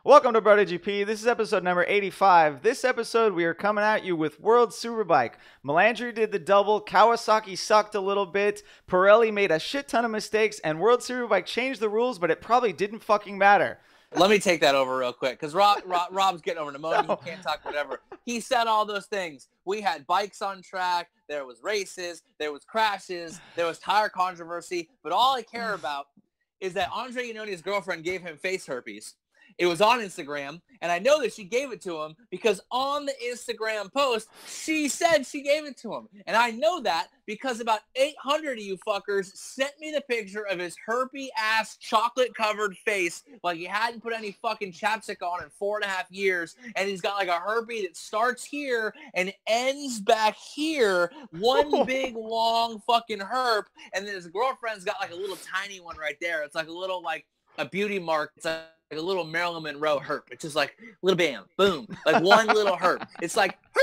Welcome to BrotoGP. This is episode number 85. This episode, we are coming at you with World Superbike. Melandri did the double. Kawasaki sucked a little bit. Pirelli made a shit ton of mistakes, and World Superbike changed the rules, but it probably didn't fucking matter. Let me take that over real quick, because Rob's getting over pneumonia. No. He can't talk whatever. He said all those things. We had bikes on track. There was races. There was crashes. There was tire controversy. But all I care about is that Andre Iannone's girlfriend gave him face herpes. It was on Instagram, and I know that she gave it to him because on the Instagram post, she said she gave it to him. And I know that because about 800 of you fuckers sent me the picture of his herpy-ass chocolate-covered face like he hadn't put any fucking chapstick on in 4.5 years, and he's got like a herpy that starts here and ends back here, one big, long fucking herp, and then his girlfriend's got like a little tiny one right there. It's like a little, like, a beauty mark. It's like a little Marilyn Monroe herp. It's just like little bam, boom, like one little herp. It's like herp.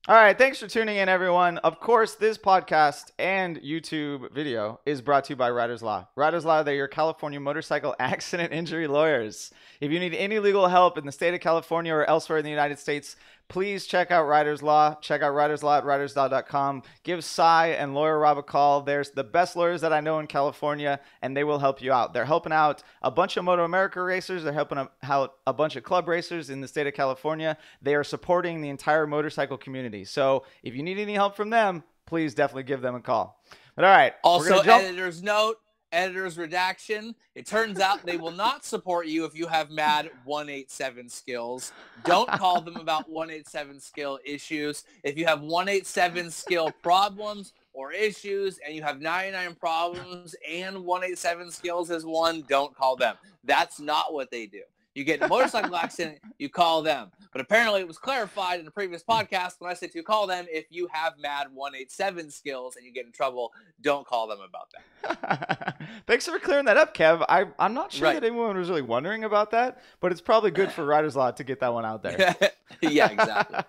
All right, thanks for tuning in, everyone. Of course, this podcast and YouTube video is brought to you by Riders Law. Riders Law, they're your California motorcycle accident injury lawyers. If you need any legal help in the state of California or elsewhere in the United States, please check out Riders Law. Check out Riders Law at riderslaw.com. Give Cy and lawyer Rob a call. They're the best lawyers that I know in California, and they will help you out. They're helping out a bunch of Moto America racers. They're helping out a bunch of club racers in the state of California. They are supporting the entire motorcycle community. So if you need any help from them, please definitely give them a call. But all right. Also, editor's note. Editor's redaction. It turns out they will not support you if you have mad 187 skills. Don't call them about 187 skill issues. If you have 187 skill problems or issues and you have 99 problems and 187 skills is one, don't call them. That's not what they do. You get in a motorcycle accident, you call them. But apparently it was clarified in the previous podcast when I said to call them if you have mad 187 skills and you get in trouble, don't call them about that. Thanks for clearing that up, Kev. I'm not sure that anyone was really wondering about that, but it's probably good for Riders Law to get that one out there. Yeah, exactly.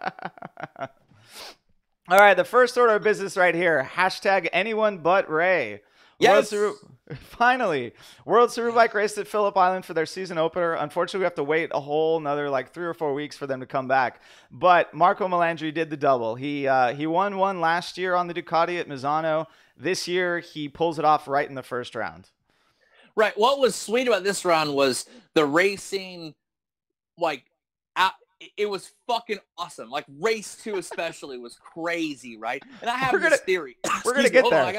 All right, the first order of business right here. Hashtag anyone but Ray. Yes. Finally, World Superbike raced at Phillip Island for their season opener. Unfortunately, we have to wait a whole another like 3 or 4 weeks for them to come back. But Marco Melandri did the double. He won one last year on the Ducati at Misano. This year, he pulls it off right in the first round. Right. What was sweet about this round was the racing, like, it was fucking awesome. Like, race 2 especially was crazy, right? And I have this theory. We're going to get there. I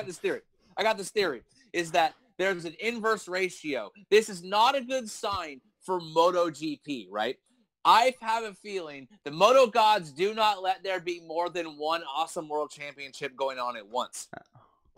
got this theory, is that there's an inverse ratio. This is not a good sign for MotoGP, right? I have a feeling the Moto gods do not let there be more than one awesome world championship going on at once.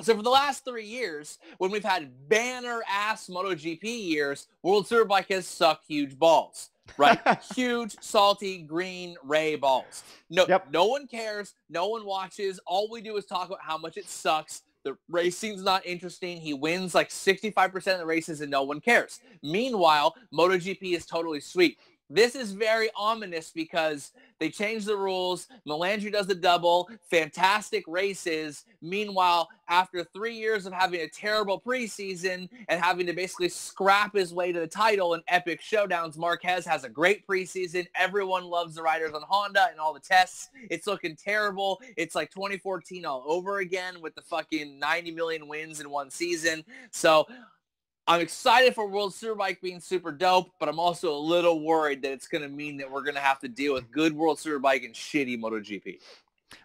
So for the last 3 years, when we've had banner-ass MotoGP years, World Superbike has sucked huge balls, right? Huge, salty, green, ray balls. No one cares. No one watches. All we do is talk about how much it sucks. The racing's not interesting. He wins like 65% of the races and no one cares. Meanwhile, MotoGP is totally sweet. This is very ominous because they changed the rules. Melandri does the double. Fantastic races. Meanwhile, after 3 years of having a terrible preseason and having to basically scrap his way to the title in epic showdowns, Marquez has a great preseason. Everyone loves the riders on Honda and all the tests. It's looking terrible. It's like 2014 all over again with the fucking 90 million wins in one season. So I'm excited for World Superbike being super dope, but I'm also a little worried that it's going to mean that we're going to have to deal with good World Superbike and shitty MotoGP.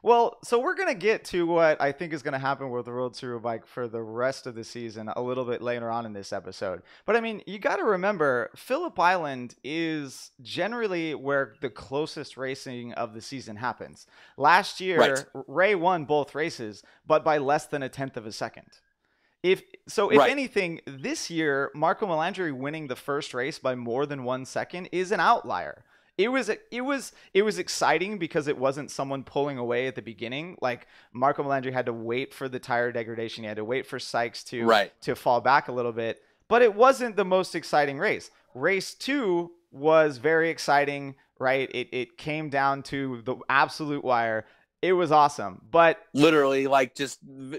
Well, so we're going to get to what I think is going to happen with the World Superbike for the rest of the season a little bit later on in this episode. But, I mean, you got to remember, Phillip Island is generally where the closest racing of the season happens. Last year, Ray won both races, but by less than 1/10 of a second. If anything, this year, Marco Melandri winning the first race by more than 1 second is an outlier. It was exciting because it wasn't someone pulling away at the beginning. Like Marco Melandri had to wait for the tire degradation. He had to wait for Sykes to fall back a little bit. But it wasn't the most exciting race. Race 2 was very exciting, right? It came down to the absolute wire. It was awesome, but Literally, like, just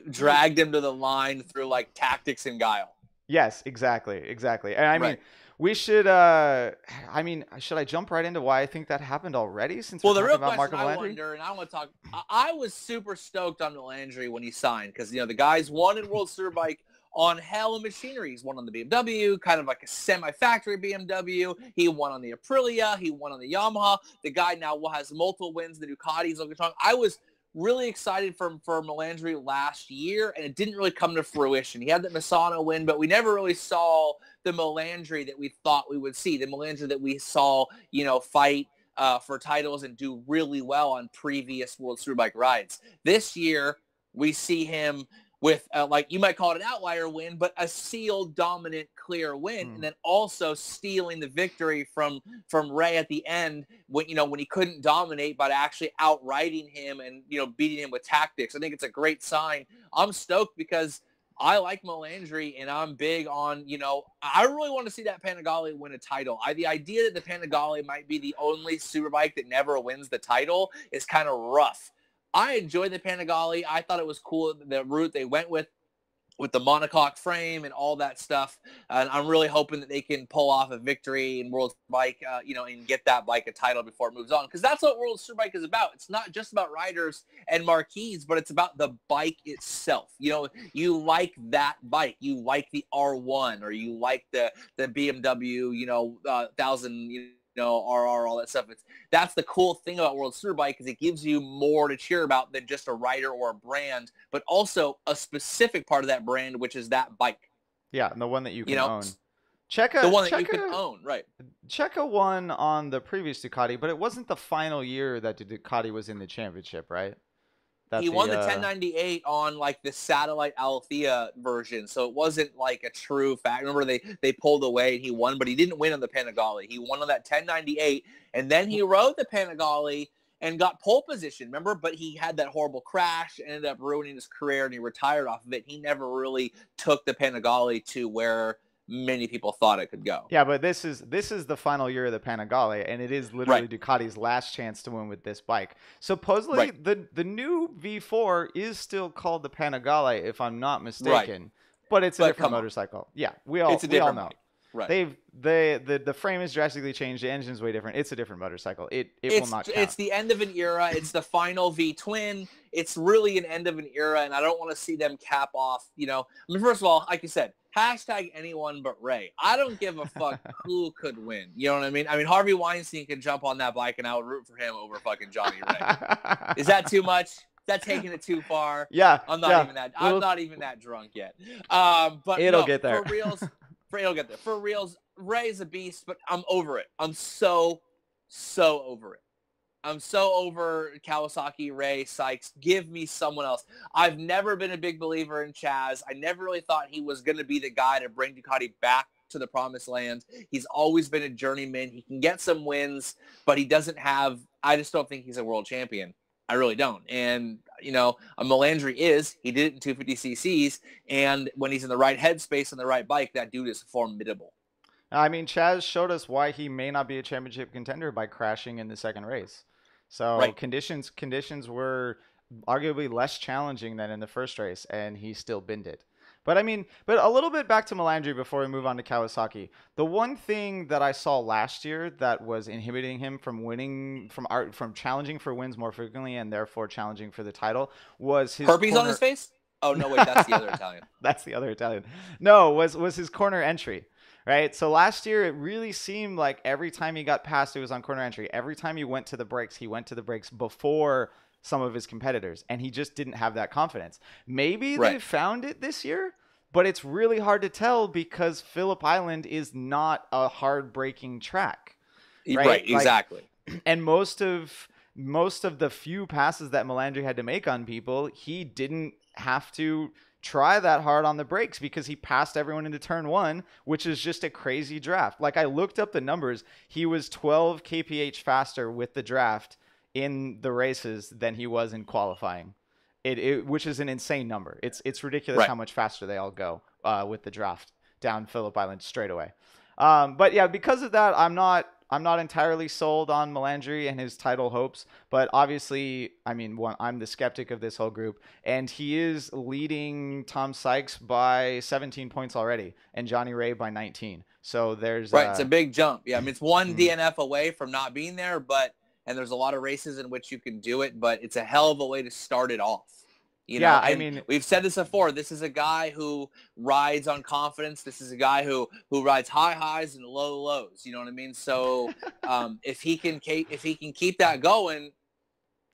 dragged him to the line through, like, tactics and guile. yes, exactly. And I mean, Right. we should. Should I jump right into why I think that happened already? Since we're Well, the talking real about question Marco I Melandri? wonder, and I want to talk, I was super stoked on Melandri when he signed because, the guys won in World Superbike on hell of machinery. He's won on the BMW, kind of like a semi-factory BMW. He won on the Aprilia. He won on the Yamaha. The guy now has multiple wins. The Ducatis looking strong. I was really excited for Melandri last year, and it didn't really come to fruition. He had the Misano win, but we never really saw the Melandri that we thought we would see, the Melandri that we saw, fight for titles and do really well on previous World Superbike rides. This year, we see him with, you might call it an outlier win, but a sealed, dominant, clear win, and then also stealing the victory from Ray at the end when he couldn't dominate, but actually outrighting him and beating him with tactics. I think it's a great sign. I'm stoked because I like Melandri, and I'm big on, I really want to see that Panigale win a title. The idea that the Panigale might be the only Superbike that never wins the title is kind of rough. I enjoyed the Panigale. I thought it was cool, the route they went with the monocoque frame and all that stuff. And I'm really hoping that they can pull off a victory in World Superbike, and get that bike a title before it moves on. Because that's what World Superbike is about. It's not just about riders and marquees, but it's about the bike itself. You like that bike. You like the R1, or you like the BMW, 1000, RR, all that stuff. That's the cool thing about World Superbike, is it gives you more to cheer about than just a rider or a brand, but also a specific part of that brand, which is that bike. Yeah, and the one that you can own. The one that you can own, right? Checo won on the previous Ducati, but it wasn't the final year that the Ducati was in the championship, right? He won the 1098 on like the satellite Althea version, so it wasn't like a true fact. Remember, they pulled away and he won, but he didn't win on the Panigale. He won on that 1098, and then he rode the Panigale and got pole position, remember? But he had that horrible crash, ended up ruining his career, and he retired off of it. He never really took the Panigale to where many people thought it could go. Yeah, but this is the final year of the Panigale, and it is literally Ducati's last chance to win with this bike. Supposedly, the new V4 is still called the Panigale, if I'm not mistaken, but it's a different motorcycle. Yeah, we all know. Bike. Right. The frame is drastically changed. The engine's way different. It's a different motorcycle. It will not count. It's the end of an era. It's the final V twin. It's really an end of an era, and I don't want to see them cap off. First of all, like you said, hashtag anyone but Ray. I don't give a fuck who could win. You know what I mean? Harvey Weinstein can jump on that bike, and I would root for him over fucking Johnny Ray. Is that too much? Is that taking it too far? Yeah. I'm not even that drunk yet. But it'll get there. It'll get there. For reals, Ray's a beast, but I'm over it. I'm so over it. I'm so over Kawasaki, Ray, Sykes. Give me someone else. I've never been a big believer in Chaz. I never really thought he was going to be the guy to bring Ducati back to the promised land. He's always been a journeyman. He can get some wins, but he doesn't have – I just don't think he's a world champion. I really don't. And, a Melandri is. He did it in 250 cc's, and when he's in the right headspace and the right bike, that dude is formidable. Chaz showed us why he may not be a championship contender by crashing in the second race. So conditions were arguably less challenging than in the first race, and he still binned it. But a little bit back to Melandri before we move on to Kawasaki. The one thing that I saw last year that was inhibiting him from winning, from challenging for wins more frequently and therefore challenging for the title was his herpes on his face. Oh no, wait, that's the other Italian. That's the other Italian. No, was his corner entry. Right. So last year, it really seemed like every time he got past, it was on corner entry. Every time he went to the brakes before some of his competitors, and he just didn't have that confidence. Maybe they found it this year, but it's really hard to tell because Phillip Island is not a hard braking track. Right, exactly. And most of the few passes that Melandri had to make on people, he didn't have to try that hard on the brakes because he passed everyone into turn one, which is just a crazy draft. Like, I looked up the numbers. He was 12 kph faster with the draft in the races than he was in qualifying, which is an insane number. It's ridiculous how much faster they all go with the draft down Phillip Island straight away. But yeah, because of that, I'm not I'm not entirely sold on Melandri and his title hopes, but obviously, I mean, I'm the skeptic of this whole group, and he is leading Tom Sykes by 17 points already, and Johnny Ray by 19. So there's Right, it's a big jump. Yeah, I mean, it's one mm, DNF away from not being there, and there's a lot of races in which you can do it, but it's a hell of a way to start it off. yeah, I And mean, we've said this before. This is a guy who rides on confidence. This is a guy who rides high highs and low lows. You know what I mean? So if he can keep that going,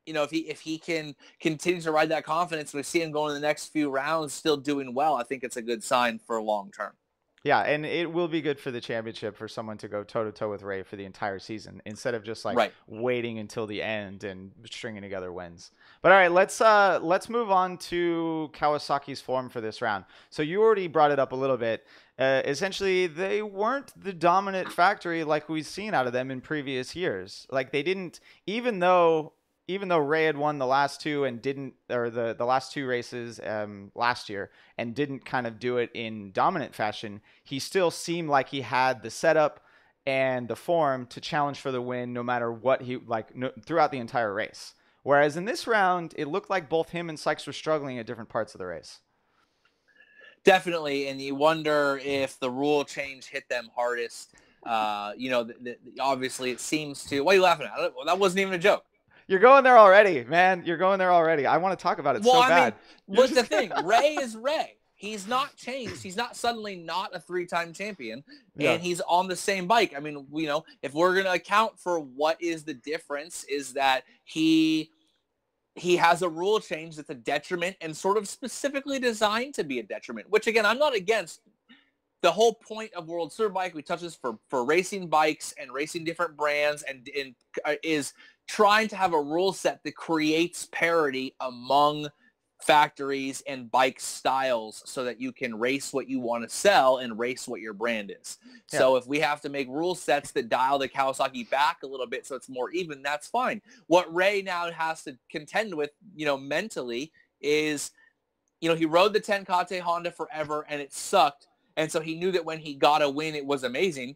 if he can continue to ride that confidence, we see him going in the next few rounds still doing well. I think it's a good sign for long term. yeah, and it will be good for the championship for someone to go toe to toe with Ray for the entire season instead of just like Right. waiting until the end and stringing together wins. But all right, let's move on to Kawasaki's form for this round. So you already brought it up a little bit. Essentially, they weren't the dominant factory like we've seen out of them in previous years. Like they didn't, even though Ray had won the last two and didn't, or the last two races last year and didn't kind of do it in dominant fashion, he still seemed like he had the setup and the form to challenge for the win no matter what he like throughout the entire race. Whereas in this round, it looked like both him and Sykes were struggling at different parts of the race. Definitely, and you wonder if the rule change hit them hardest. Obviously it seems to. What are you laughing at? That wasn't even a joke. You're going there already, man. You're going there already. I want to talk about it so bad. What's the thing? Ray is Ray. He's not changed. He's not suddenly not a 3-time champion, and he's on the same bike. I mean, if we're going to account for what is the difference, is that he has a rule change that's a detriment and sort of specifically designed to be a detriment, which, again, I'm not against. The whole point of World Superbike, we touch this for racing bikes and racing different brands, and is trying to have a rule set that creates parity among factories and bike styles so that you can race what you want to sell and race what your brand is. Yeah. So if we have to make rule sets that dial the Kawasaki back a little bit so it's more even, that's fine. What Ray now has to contend with, mentally is, he rode the Tenkate Honda forever and it sucked. And so he knew that when he got a win, it was amazing.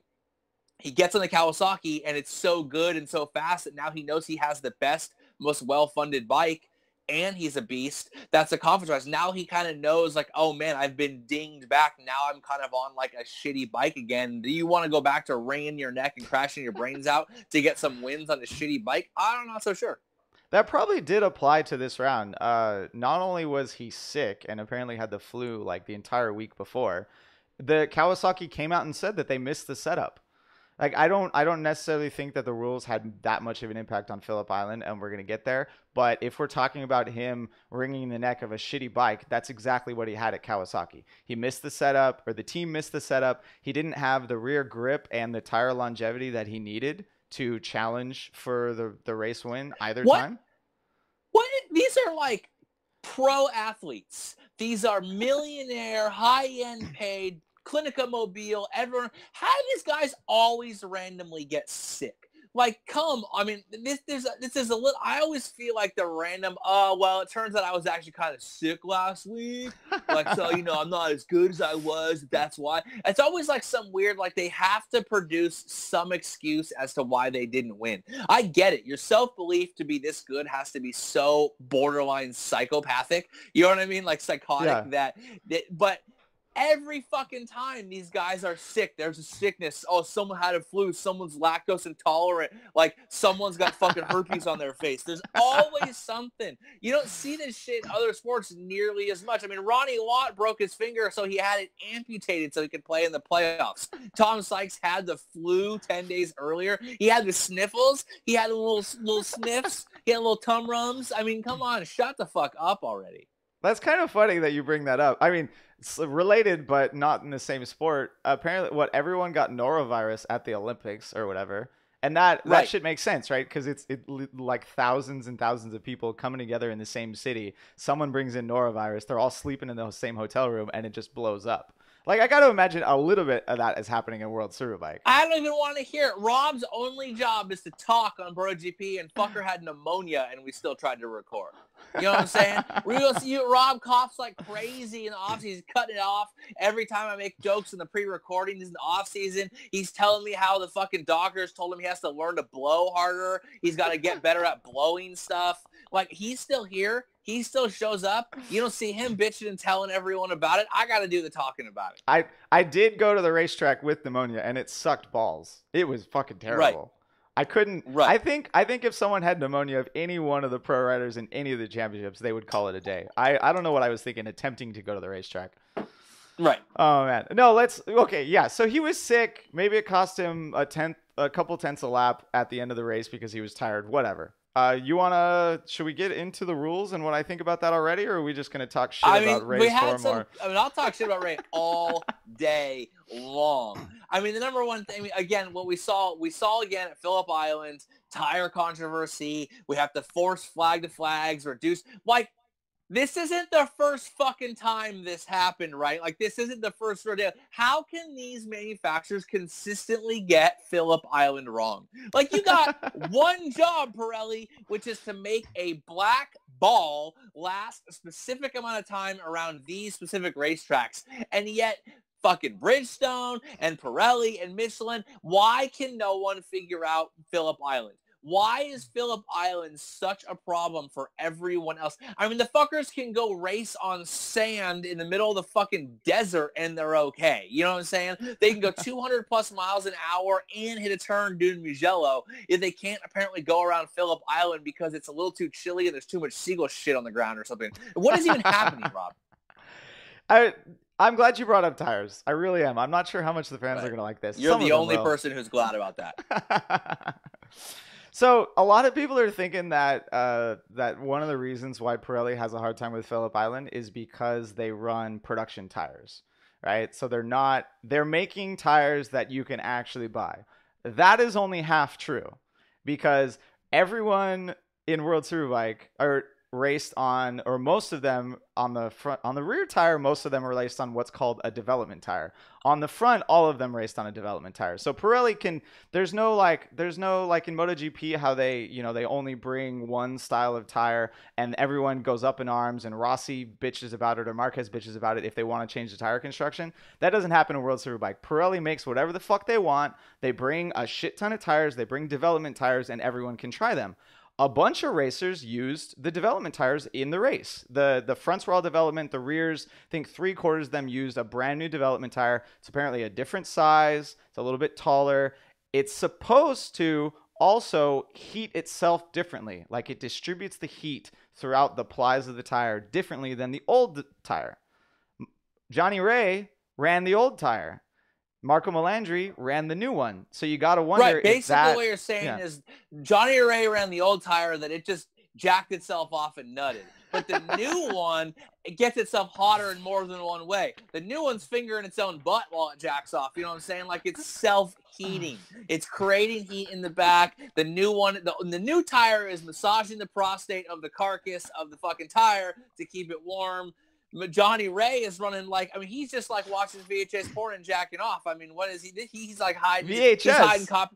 He gets on the Kawasaki and it's so good and so fast that now he knows he has the best, most well-funded bike, and he's a beast. That's a confidence rise. Now he kind of knows, like, oh man, I've been dinged back. Now I'm kind of on like a shitty bike again. Do you want to go back to wringing your neck and crashing your brains out to get some wins on a shitty bike? I'm not so sure. That probably did apply to this round. Not only was he sick and apparently had the flu like the entire week before, the Kawasaki came out and said that they missed the setup. Like I don't necessarily think that the rules had that much of an impact on Phillip Island, and we're gonna get there. But if we're talking about him wringing the neck of a shitty bike, that's exactly what he had at Kawasaki. He missed the setup, or the team missed the setup. He didn't have the rear grip and the tire longevity that he needed to challenge for the race win either time. What? These are like pro athletes. These are millionaire, high-end paid, Clinica Mobile, everyone. How do these guys always randomly get sick? Like, I mean, this is a little, I always feel like the random, well, it turns out I was actually kind of sick last week. Like, so, I'm not as good as I was. That's why. It's always like some weird, like they have to produce some excuse as to why they didn't win. I get it. Your self-belief to be this good has to be so borderline psychopathic. You know what I mean? Like psychotic but every fucking time these guys are sick, there's a sickness. Oh, someone had a flu. Someone's lactose intolerant. Like, someone's got fucking herpes on their face. There's always something. You don't see this shit in other sports nearly as much. I mean, Ronnie Lott broke his finger, so he had it amputated so he could play in the playoffs. Tom Sykes had the flu 10 days earlier. He had the sniffles. He had little sniffs. He had little tum rums. I mean, come on, shut the fuck up already. That's kind of funny that you bring that up. I mean, it's related, but not in the same sport. Apparently, everyone got norovirus at the Olympics or whatever. And that shit makes sense, right? Because it's like thousands and thousands of people coming together in the same city. Someone brings in norovirus. They're all sleeping in the same hotel room, and it just blows up. Like, I got to imagine a little bit of that is happening in World Superbike. I don't even want to hear it. Rob's only job is to talk on BrotoGP, and fucker had pneumonia, and we still tried to record. You know what I'm saying? We're going to see Rob coughs like crazy in the offseason. He's cutting it off every time I make jokes in the pre-recording. In the offseason, he's telling me how the fucking doctors told him he has to learn to blow harder. He's got to get better at blowing stuff. Like, he's still here. He still shows up. You don't see him bitching and telling everyone about it. I got to do the talking about it. I did go to the racetrack with pneumonia, and it sucked balls. It was fucking terrible. Right. I couldn't. Right. I think if someone had pneumonia of any one of the pro riders in any of the championships, they would call it a day. I don't know what I was thinking attempting to go to the racetrack. Right. Oh man. No, okay, yeah. So he was sick. Maybe it cost him a couple tenths a lap at the end of the race because he was tired. Whatever. Should we get into the rules and what I think about that already, or are we just going to talk shit about race form? I'll talk shit about race all day long. I mean, the number one thing, again, what we saw again at Phillip Island, tire controversy. We have to force flag to flags, reduce, like, this isn't the first fucking time this happened, right? Like, this isn't the first rodeo. How can these manufacturers consistently get Phillip Island wrong? Like, you got one job, Pirelli, which is to make a black ball last a specific amount of time around these specific racetracks. And yet, fucking Bridgestone and Pirelli and Michelin, why can no one figure out Phillip Island? Why is Phillip Island such a problem for everyone else? I mean, the fuckers can go race on sand in the middle of the fucking desert and they're okay. You know what I'm saying? They can go 200 plus miles an hour and hit a turn due to Mugello. If they can't apparently go around Phillip Island because it's a little too chilly and there's too much seagull shit on the ground or something. What is even happening, Rob? I'm glad you brought up tires. I really am. I'm not sure how much the fans are going to like this. You're the only person who's glad about that. So a lot of people are thinking that that one of the reasons why Pirelli has a hard time with Phillip Island is because they run production tires, right? So they're making tires that you can actually buy. That is only half true, because everyone in World Superbike are raced on, or most of them on the front, on the rear tire, most of them are raced on what's called a development tire. On the front, all of them raced on a development tire. So Pirelli can, there's no like in MotoGP how they only bring one style of tire and everyone goes up in arms and Rossi bitches about it or Marquez bitches about it if they want to change the tire construction. That doesn't happen in World Superbike. Pirelli makes whatever the fuck they want. They bring a shit ton of tires, they bring development tires, and everyone can try them. A bunch of racers used the development tires in the race. The fronts were all development. The rears, I think 3/4 of them used a brand new development tire. It's apparently a different size. It's a little bit taller. It's supposed to also heat itself differently. Like, it distributes the heat throughout the plies of the tire differently than the old tire. Johnny Ray ran the old tire. Marco Melandri ran the new one. So you got to wonder. Right. Basically, what you're saying is Johnny Ray ran the old tire that it just jacked itself off and nutted. But the new one, it gets itself hotter in more than one way. The new one's fingering its own butt while it jacks off. You know what I'm saying? Like, it's self-heating. It's creating heat in the back. The new one, the new tire is massaging the prostate of the carcass of the fucking tire to keep it warm. Johnny Ray is running like, I mean, he's just like watching VHS porn and jacking off. I mean, what is he? He's like hiding VHS.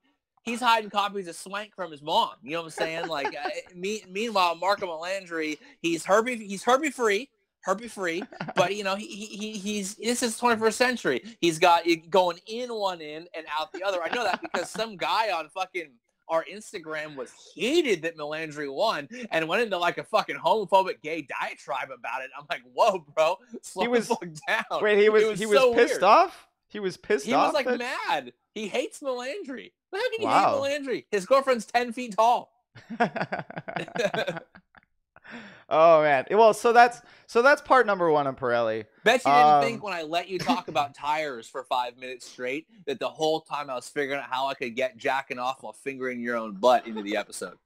He's hiding copies of Swank from his mom. You know what I'm saying? Like, meanwhile, Marco Melandri, he's Herbie free, but you know, he's this is 21st century. He's got it going in one end and out the other. I know that because some guy on fucking our Instagram was heated that Melandri won and went into like a fucking homophobic gay diatribe about it. I'm like, whoa, bro, slow the fuck down. Wait, he was so pissed weird. Off? He was pissed off? He was like mad. He hates Melandri. How can you hate Melandri? His girlfriend's 10 feet tall. Oh man. Well, so that's part number one on Pirelli. Bet you didn't think when I let you talk about tires for 5 minutes straight that the whole time I was figuring out how I could get jacking off while fingering your own butt into the episode.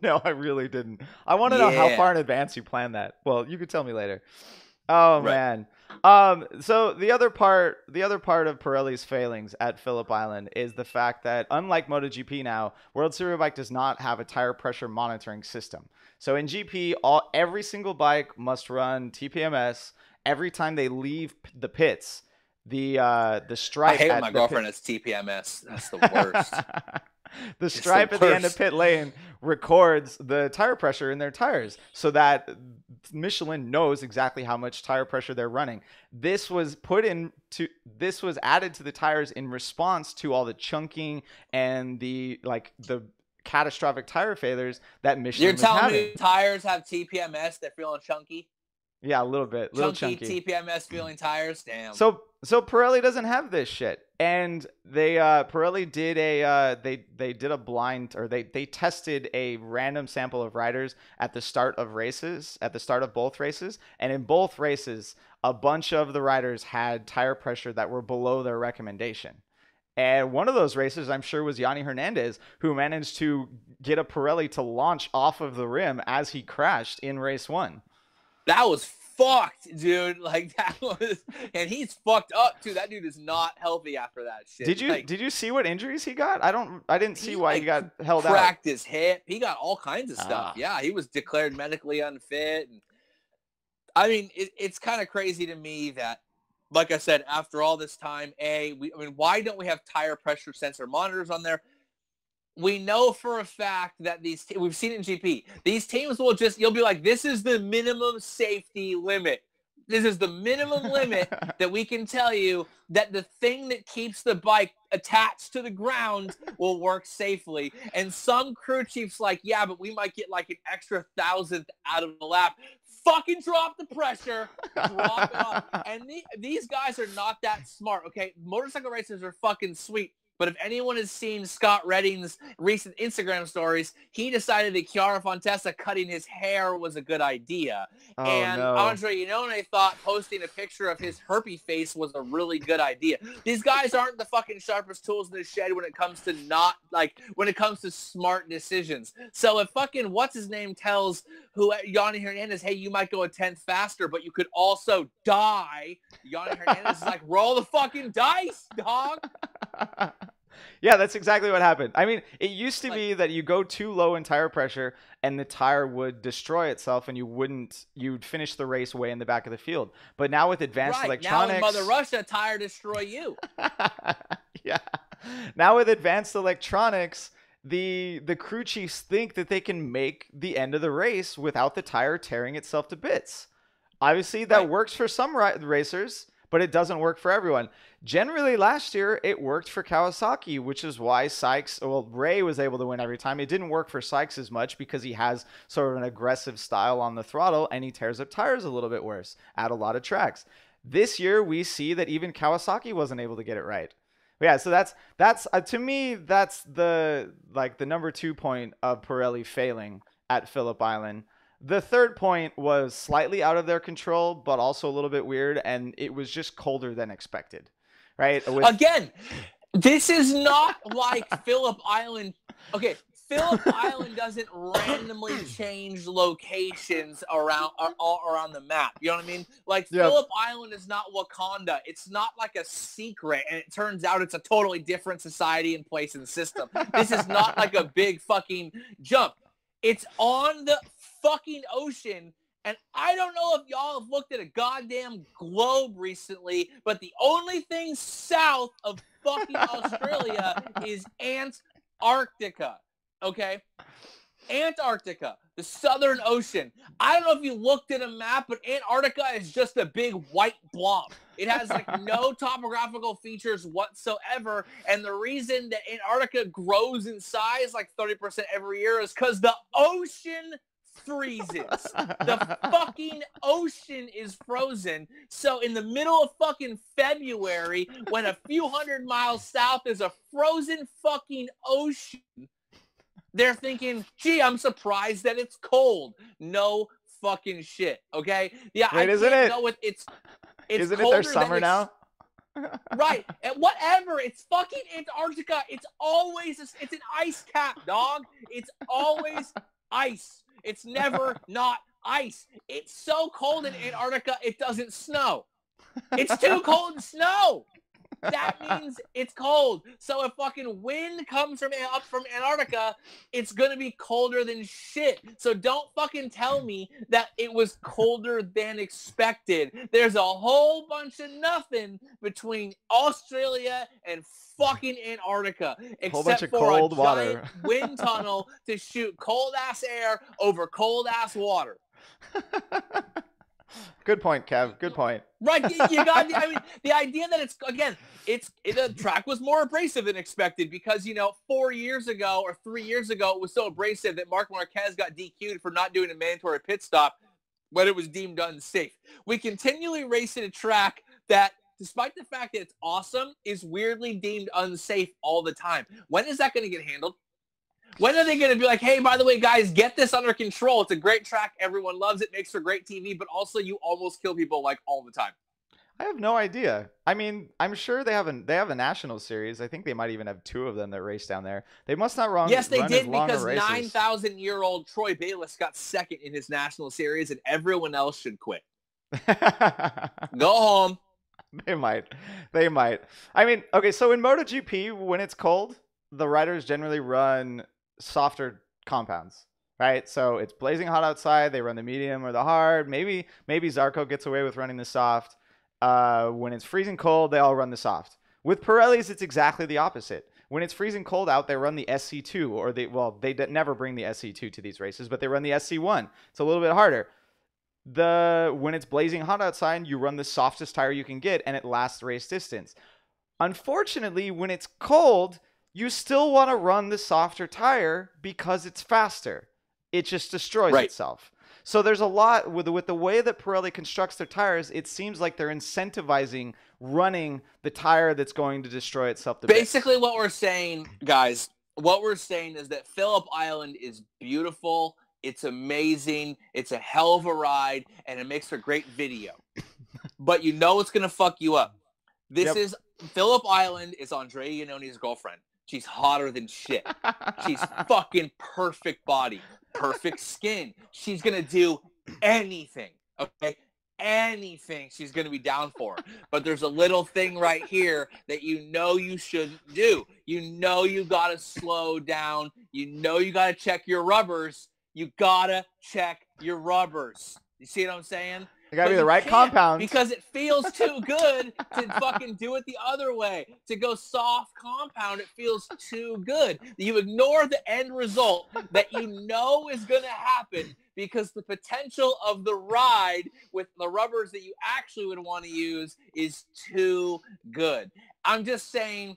No, I really didn't. I want to know how far in advance you planned that. Well, you could tell me later. Oh man. So the other part of Pirelli's failings at Phillip Island is the fact that, unlike MotoGP now, World Superbike does not have a tire pressure monitoring system. So in GP, every single bike must run TPMS every time they leave the pits. the stripe. I hate when at my the girlfriend pit- has TPMS. That's the worst. The It's stripe the at the end of worst. pit lane records the tire pressure in their tires so that Michelin knows exactly how much tire pressure they're running. This was added to the tires in response to all the chunking and the catastrophic tire failures that Michelin You're was telling having. me tires have TPMS? They're feeling chunky? Yeah, a little bit, little Chunky chunky. TPMS feeling tires? Damn. So Pirelli doesn't have this shit, and Pirelli did they did a blind, or they tested a random sample of riders at the start of both races, and in both races a bunch of the riders had tire pressure that were below their recommendation. And one of those races, I'm sure, was Yanni Hernandez, who managed to get a Pirelli to launch off of the rim as he crashed in race 1. That was fucked, dude. Like, that was, and he's fucked up too. That dude is not healthy after that shit. Did you see what injuries he got? I didn't see why he got held out. Cracked his hip. He got all kinds of stuff. Yeah, he was declared medically unfit. And I mean, it's kind of crazy to me that, like I said, after all this time, why don't we have tire pressure sensor monitors on there? We know for a fact that we've seen it in GP. These teams you'll be like, this is the minimum safety limit. This is the minimum limit that we can tell you that the thing that keeps the bike attached to the ground will work safely. And some crew chiefs like, yeah, but we might get like an extra 1,000th out of the lap. Fucking drop the pressure, drop it off. And these guys are not that smart, okay? Motorcycle races are fucking sweet. But if anyone has seen Scott Redding's recent Instagram stories, he decided that Chiara Fontessa cutting his hair was a good idea. Oh, and no. Andre Iannone thought posting a picture of his herpy face was a really good idea. These guys aren't the fucking sharpest tools in the shed when it comes to smart decisions. So if fucking what's-his-name tells Yanni Hernandez, hey, you might go a 10th faster, but you could also die, Yanni Hernandez is like, roll the fucking dice, dog. Yeah, that's exactly what happened. I mean, it used to be that you go too low in tire pressure and the tire would destroy itself and you'd finish the race way in the back of the field. But now with advanced electronics... Now in Mother Russia, tire destroy you. Yeah. Now with advanced electronics, the crew chiefs think that they can make the end of the race without the tire tearing itself to bits. Obviously, that works for some racers, but it doesn't work for everyone. Generally, last year, it worked for Kawasaki, which is why Ray was able to win every time. It didn't work for Sykes as much because he has sort of an aggressive style on the throttle, and he tears up tires a little bit worse at a lot of tracks. This year, we see that even Kawasaki wasn't able to get it right. But yeah, so that's to me, that's the number 2 point of Pirelli failing at Phillip Island. The third point was slightly out of their control, but also a little bit weird, and it was just colder than expected, right? Again, this is not like Phillip Island. Okay, Phillip Island doesn't randomly change locations all around the map. You know what I mean? Like, Phillip Island is not Wakanda. It's not like a secret, and it turns out it's a totally different society and place and system. This is not like a big fucking jump. It's on the fucking ocean, and I don't know if y'all have looked at a goddamn globe recently, but the only thing south of fucking Australia is Antarctica, okay? Antarctica, the Southern Ocean. I don't know if you looked at a map, but Antarctica is just a big white blob. It has like no topographical features whatsoever, and the reason that Antarctica grows in size like 30% every year is because the ocean freezes. The fucking ocean is frozen. So in the middle of fucking February, when a few hundred miles south is a frozen fucking ocean, they're thinking, gee, I'm surprised that it's cold. No fucking shit, okay? Yeah, wait, isn't it their summer now? Right, and whatever, it's fucking Antarctica. It's an ice cap, dog. It's always ice. It's never not ice. It's so cold in Antarctica, it doesn't snow. It's too cold to snow. that means it's cold. So if fucking wind comes up from Antarctica, it's going to be colder than shit. So don't fucking tell me that it was colder than expected. There's a whole bunch of nothing between Australia and fucking Antarctica, except for a giant wind tunnel to shoot cold-ass air over cold-ass water. Good point, Kev. Good point. Right, you got. I mean, the idea that the track was more abrasive than expected because 4 years ago or 3 years ago it was so abrasive that Marc Marquez got DQ'd for not doing a mandatory pit stop when it was deemed unsafe. We continually race at a track that, despite the fact that it's awesome, is weirdly deemed unsafe all the time. When is that going to get handled? When are they going to be like, hey, by the way, guys, get this under control. It's a great track. Everyone loves it. Makes for great TV. But also you almost kill people like all the time. I have no idea. I mean, I'm sure they have a national series. I think they might even have 2 of them that race down there. They must not run. Yes, they run did as long because races. 9,000-year-old Troy Bayliss got second in his national series and everyone else should quit. Go home. They might. They might. I mean, okay, so in MotoGP, when it's cold, the riders generally run softer compounds, right? So it's blazing hot outside. They run the medium or the hard. Maybe Zarco gets away with running the soft. When it's freezing cold, they all run the soft. With Pirellis, it's exactly the opposite. When it's freezing cold out, they run the SC2, or they never bring the SC2 to these races, but they run the SC1. It's a little bit harder. When it's blazing hot outside, you run the softest tire you can get, and it lasts race distance. Unfortunately, when it's cold, you still want to run the softer tire because it's faster. It just destroys itself. So there's a lot with the way that Pirelli constructs their tires. It seems like they're incentivizing running the tire that's going to destroy itself. Basically, what we're saying, guys, is that Phillip Island is beautiful. It's amazing. It's a hell of a ride, and it makes for great video. But it's going to fuck you up. Phillip Island is Andrea Iannone's girlfriend. She's hotter than shit. She's fucking perfect body, perfect skin. She's going to do anything, okay? Anything she's going to be down for. But there's a little thing right here that you shouldn't do. You got to slow down. You got to check your rubbers. You got to check your rubbers. You see what I'm saying? It gotta be the right compound. Because it feels too good to fucking do it the other way. To go soft compound, it feels too good. You ignore the end result that is going to happen because the potential of the ride with the rubbers that you actually would want to use is too good. I'm just saying,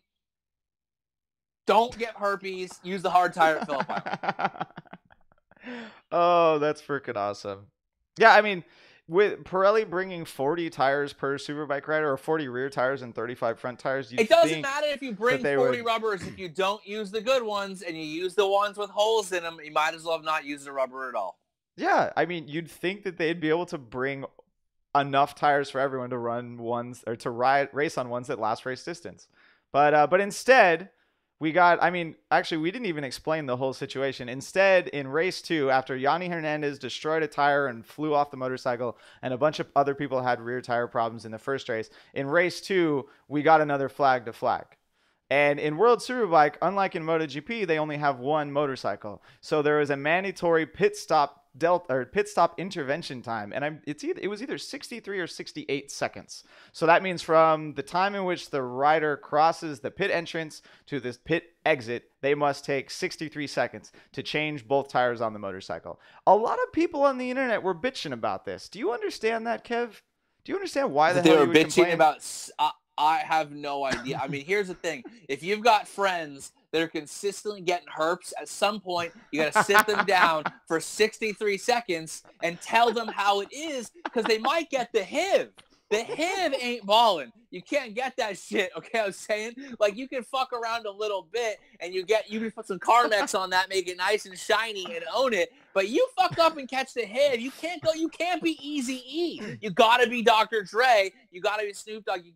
don't get herpes. Use the hard tire at Phillip Island. Oh, that's freaking awesome. Yeah, I mean, with Pirelli bringing 40 tires per superbike rider, or 40 rear tires and 35 front tires, it doesn't matter if you bring 40 rubbers. If you don't use the good ones and you use the ones with holes in them, you might as well not use the rubber at all. Yeah, I mean, you'd think that they'd be able to bring enough tires for everyone to run ones or to race on ones that last race distance. But instead, we didn't even explain the whole situation. Instead, in race 2, after Yanni Hernandez destroyed a tire and flew off the motorcycle, and a bunch of other people had rear tire problems in the first race, in race 2, we got another flag to flag. And in World Superbike, unlike in MotoGP, they only have one motorcycle. So there is a mandatory pit stop intervention time, and it was either 63 or 68 seconds. So that means from the time in which the rider crosses the pit entrance to this pit exit, they must take 63 seconds to change both tires on the motorcycle. A lot of people on the internet were bitching about this. Do you understand that, Kev? Do you understand why the hell they were were bitching complain? About? I have no idea. I mean, here's the thing: if you've got friends that are consistently getting herpes, at some point you got to sit them down for 63 seconds and tell them how it is, because they might get the HIV. The HIV ain't balling. You can't get that shit, okay? I was saying, like, you can fuck around a little bit and you can put some Carmex on that, make it nice and shiny and own it. But you fuck up and catch the HIV, you can't be Eazy-E. You gotta be Dr. Dre. You gotta be Snoop Dogg. You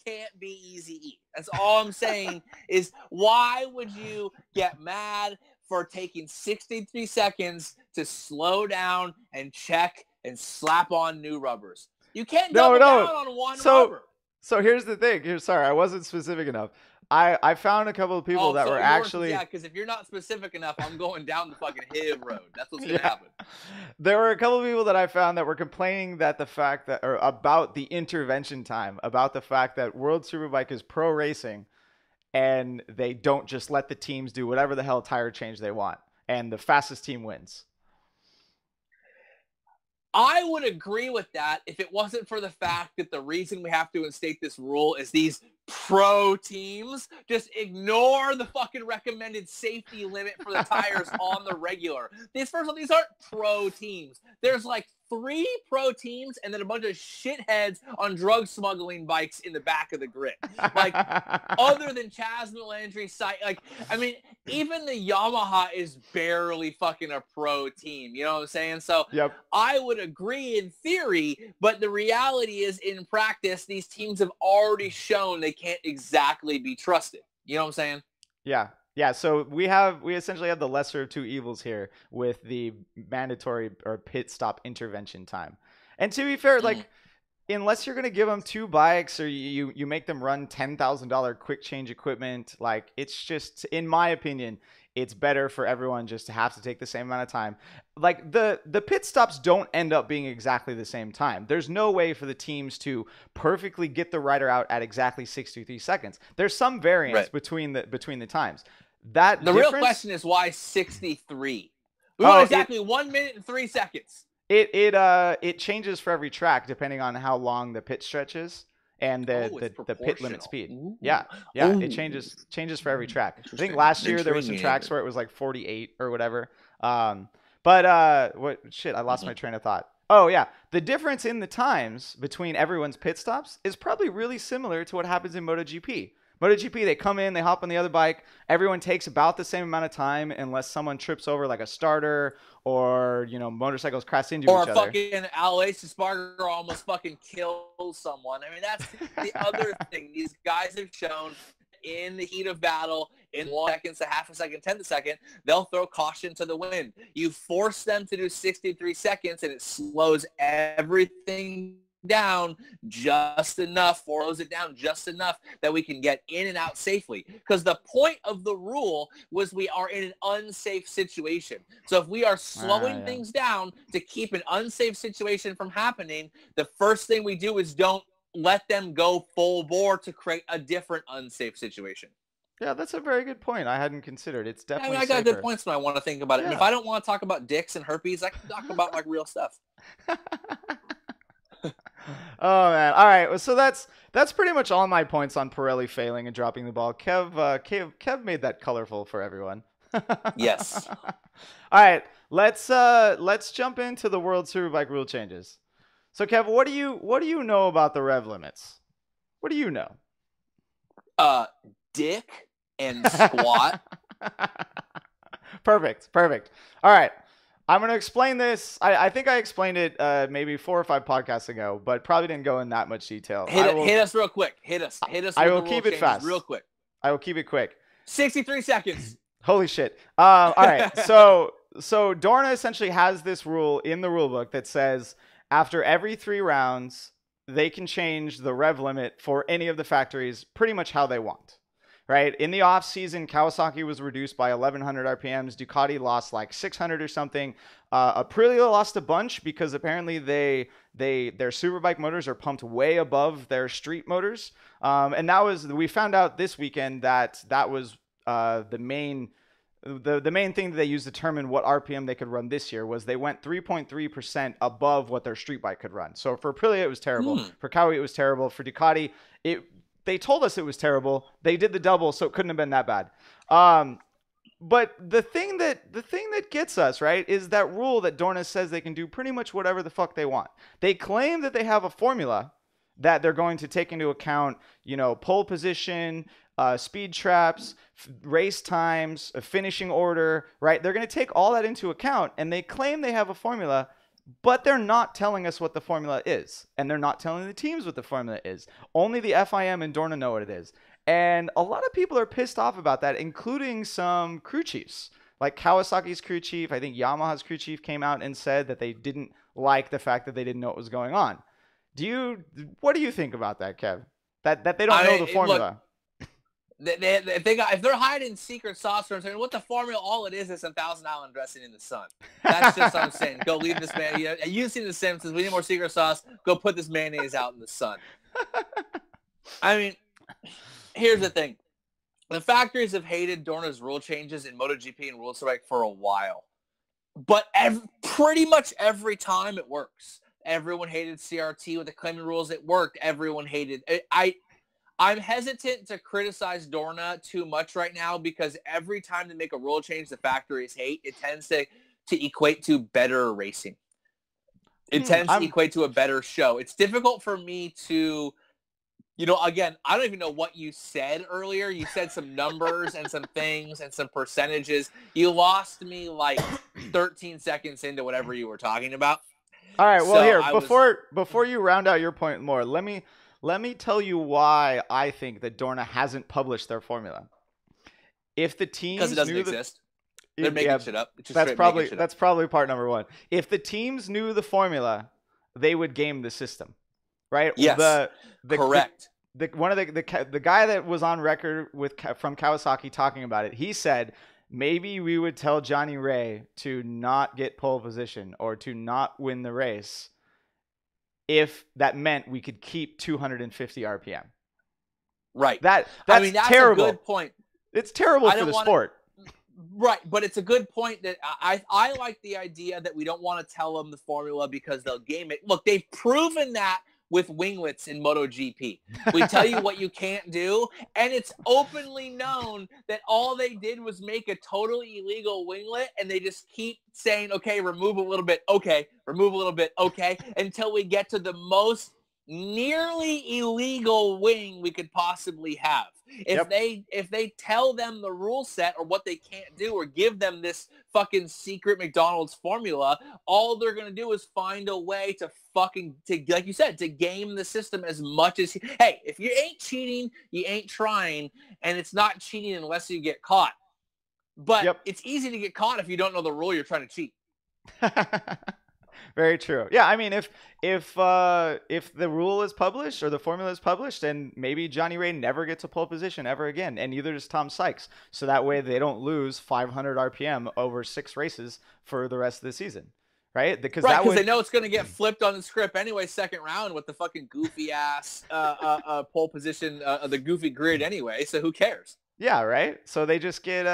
can't be Eazy-E. That's all I'm saying is, why would you get mad for taking 63 seconds to slow down and check and slap on new rubbers? You can't double down on one rubber. So here's the thing. Sorry, I wasn't specific enough. I found a couple of people that were actually. Yeah, because if you're not specific enough, I'm going down the fucking hill road. That's what's gonna happen. There were a couple of people that I found that were complaining that the fact that, or about the intervention time, about the fact that World Superbike is pro racing, and they don't just let the teams do whatever the hell tire change they want, and the fastest team wins. I would agree with that if it wasn't for the fact that the reason we have to instate this rule is these pro teams just ignore the fucking recommended safety limit for the tires on the regular. These aren't pro teams. There's like 3 pro teams and then a bunch of shitheads on drug smuggling bikes in the back of the grid. Like, other than Chaz Melandri site, like, I mean, even the Yamaha is barely fucking a pro team. You know what I'm saying? So yep. I would agree in theory, but the reality is in practice, these teams have already shown they can't exactly be trusted. You know what I'm saying? Yeah. Yeah, so we essentially have the lesser of two evils here with the mandatory or pit stop intervention time. And to be fair, like, unless you're going to give them 2 bikes or you make them run $10,000 quick change equipment, like, it's just, in my opinion, it's better for everyone just to have to take the same amount of time. Like, the pit stops don't end up being exactly the same time. There's no way for the teams to perfectly get the rider out at exactly 63 seconds. There's some variance between the times. The real question is why 63? We want exactly 1 minute and 3 seconds. It changes for every track depending on how long the pit stretch is and the pit limit speed. Ooh. Yeah. Ooh. It changes for every track. I think last year there were some tracks where it was like 48 or whatever. I lost my train of thought. Oh yeah, the difference in the times between everyone's pit stops is probably really similar to what happens in MotoGP. MotoGP, they come in, they hop on the other bike. Everyone takes about the same amount of time unless someone trips over like a starter or, motorcycles crash into each other. Or fucking Alex Espargaro almost fucking kills someone. I mean, that's the other thing. These guys have shown in the heat of battle, in 1 second, a half a second, 10th a second, they'll throw caution to the wind. You force them to do 63 seconds and it slows everything down just enough, slows it down just enough that we can get in and out safely. Because the point of the rule was we are in an unsafe situation. So if we are slowing things down to keep an unsafe situation from happening, the first thing we do is don't let them go full bore to create a different unsafe situation. Yeah, that's a very good point. I hadn't considered. It's definitely I got good points when I want to think about it. Yeah. And if I don't want to talk about dicks and herpes, I can talk about like real stuff. Oh man! All right, so that's pretty much all my points on Pirelli failing and dropping the ball. Kev made that colorful for everyone. Yes. All right, let's jump into the World Superbike rule changes. So Kev, what do you know about the rev limits? What do you know? Dick and squat. Perfect. All right. I'm going to explain this. I think I explained it maybe 4 or 5 podcasts ago, but probably didn't go in that much detail. Hit us real quick. Hit us. I will keep it fast. Real quick. I will keep it quick. 63 seconds. Holy shit. All right. So Dorna essentially has this rule in the rule book that says after every 3 rounds, they can change the rev limit for any of the factories pretty much how they want. Right? In the off season, Kawasaki was reduced by 1,100 RPMs. Ducati lost like 600 or something. Aprilia lost a bunch because apparently their superbike motors are pumped way above their street motors. And we found out this weekend that was the main thing that they used to determine what RPM they could run this year was they went 3.3% above what their street bike could run. So for Aprilia, it was terrible. For Kawi, it was terrible. For Ducati, they told us it was terrible. They did the double, so it couldn't have been that bad. But the thing that gets us, right, is that rule that Dorna says they can do pretty much whatever the fuck they want. They claim that they have a formula that they're going to take into account, pole position, speed traps, race times, finishing order, right? They're going to take all that into account, and they claim they have a formula, but they're not telling us what the formula is, and they're not telling the teams what the formula is. Only the FIM and Dorna know what it is. And a lot of people are pissed off about that, including some crew chiefs. Like Kawasaki's crew chief, I think Yamaha's crew chief came out and said that they didn't like the fact that they didn't know what was going on. What do you think about that, Kev? that they don't know the formula. Look, if they're hiding secret sauce or something, what the formula? All it is some Thousand Island dressing in the sun. That's just what I'm saying. Go leave this man. You've seen The Simpsons. We need more secret sauce. Go put this mayonnaise out in the sun. I mean, here's the thing. The factories have hated Dorna's rule changes in MotoGP and WorldSBK for a while. But pretty much every time it works. Everyone hated CRT with the claiming rules. It worked. Everyone hated it. I'm hesitant to criticize Dorna too much right now because every time they make a rule change the factories hate, it tends to equate to better racing. It tends to equate to a better show. It's difficult for me to, again, I don't even know what you said earlier. You said some numbers and some things and some percentages. You lost me like 13 seconds into whatever you were talking about. All right, well, so before you round out your point more, let me tell you why I think that Dorna hasn't published their formula. If the teams because it doesn't exist, they're making shit up. That's probably part number one. If the teams knew the formula, they would game the system, right? Yes, correct. The guy that was on record from Kawasaki talking about it, he said maybe we would tell Johnny Ray to not get pole position or to not win the race if that meant we could keep 250 RPM. Right. That's terrible. A good point. It's terrible for the sport. Right, but it's a good point that I like the idea that we don't want to tell them the formula because they'll game it. Look, they've proven that with winglets in MotoGP. We tell you what you can't do, and it's openly known that all they did was make a totally illegal winglet, and they just keep saying, okay, remove a little bit, okay, remove a little bit, okay, until we get to the most nearly illegal wing we could possibly have. If they tell them the rule set or what they can't do or give them this fucking secret McDonald's formula, all they're going to do is find a way to like you said, to game the system as much as, hey, if you ain't cheating, you ain't trying, and it's not cheating unless you get caught. But it's easy to get caught if you don't know the rule you're trying to cheat. Very true. Yeah, I mean, if the rule is published or the formula is published, then maybe Johnny Ray never gets a pole position ever again, and neither does Tom Sykes. So that way they don't lose 500 RPM over 6 races for the rest of the season, right? Because they know it's going to get flipped on the script anyway, second round with the fucking goofy ass pole position, the goofy grid anyway. So who cares? Yeah, right. So they just get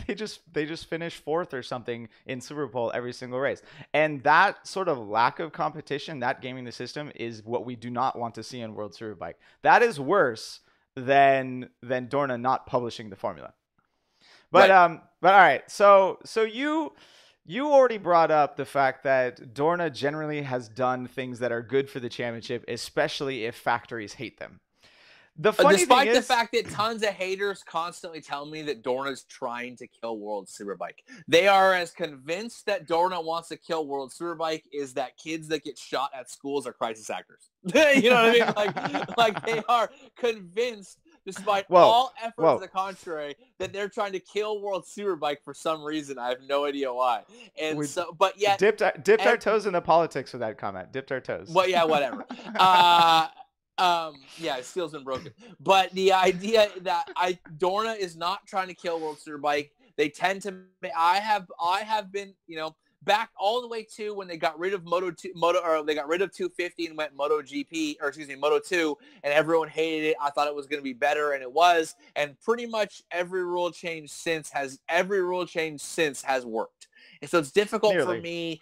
they just finish 4th or something in Superpole every single race, and that sort of lack of competition, that gaming the system, is what we do not want to see in World Superbike. That is worse than Dorna not publishing the formula. But all right. So you already brought up the fact that Dorna generally has done things that are good for the championship, especially if factories hate them. Despite the fact that tons of haters constantly tell me that Dorna's trying to kill World Superbike. They are as convinced that Dorna wants to kill World Superbike is that kids that get shot at schools are crisis actors. You know what I mean? Like they are convinced, despite all efforts to the contrary, that they're trying to kill World Superbike for some reason. I have no idea why. And but yet dipped our toes in the politics with that comment. Dipped our toes. Well, yeah, whatever. His steel's been broken. But the idea that Dorna is not trying to kill World Superbike. They tend to. I have been, back all the way to when they got rid of they got rid of 250 and went Moto 2, and everyone hated it. I thought it was going to be better, and it was. And pretty much every rule change since has worked. And so it's difficult for me.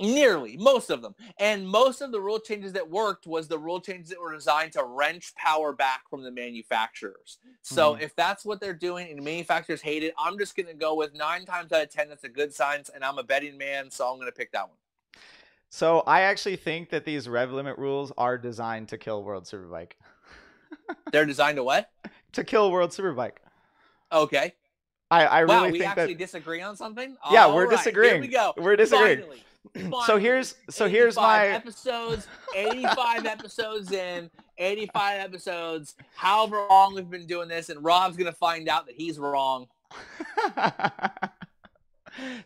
Nearly, most of them. And most of the rule changes that worked was the rule changes that were designed to wrench power back from the manufacturers. So if that's what they're doing and manufacturers hate it, I'm just going to go with 9 times out of 10. That's a good sign, and I'm a betting man, so I'm going to pick that one. So I actually think that these rev limit rules are designed to kill World Superbike. They're designed to what? To kill World Superbike. Okay. I really we think actually disagree on something? Yeah, we're disagreeing. Here we go. We're disagreeing. Finally. So here's my episodes, 85 episodes in, 85 episodes, however long we've been doing this, and Rob's going to find out that he's wrong.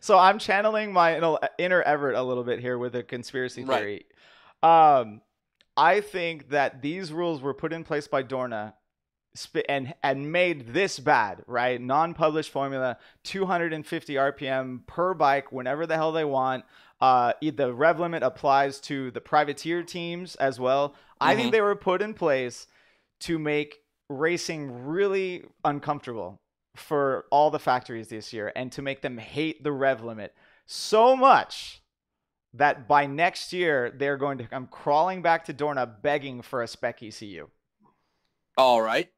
So I'm channeling my inner Everett a little bit here with a conspiracy theory. I think that these rules were put in place by Dorna and made this bad, right? Non-published formula, 250 RPM per bike whenever the hell they want. The rev limit applies to the privateer teams as well. I think they were put in place to make racing really uncomfortable for all the factories this year and to make them hate the rev limit so much that by next year they're going to come crawling back to Dorna begging for a spec ECU. All right.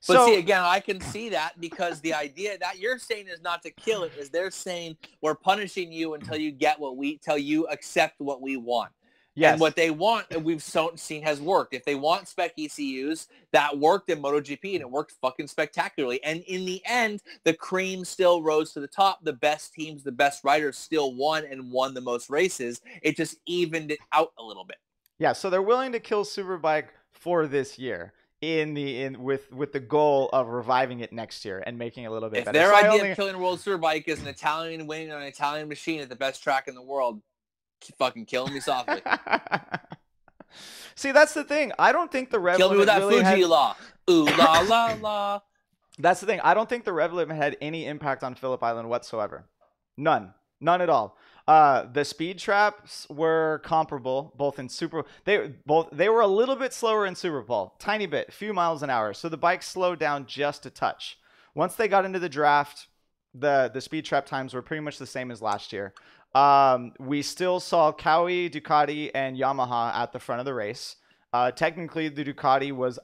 But So, see, again, I can see that because the idea that you're saying is not to kill it, is they're saying we're punishing you until you get till you accept what we want. yes. And what they want, and we've seen has worked. If they want spec ECUs, that worked in MotoGP, and it worked fucking spectacularly. And in the end, the cream still rose to the top. The best teams, the best riders still won and won the most races. It just evened it out a little bit. Yeah, so they're willing to kill Superbike for this year with the goal of reviving it next year and making it a little bit better. If their So idea of killing World Superbike is an Italian winning on an Italian machine at the best track in the world, fucking killing me softly. See, that's the thing. I don't think the rev Kill me with that really Fuji law. Ooh la la la. That's the thing. I don't think the rev limit had any impact on Phillip Island whatsoever. None at all. The speed traps were comparable both in Super. They were a little bit slower in Super Bowl, tiny bit, a few miles an hour. So the bike slowed down just a touch. Once they got into the draft, the speed trap times were pretty much the same as last year. We still saw Kawi, Ducati, and Yamaha at the front of the race. Technically, the Ducati was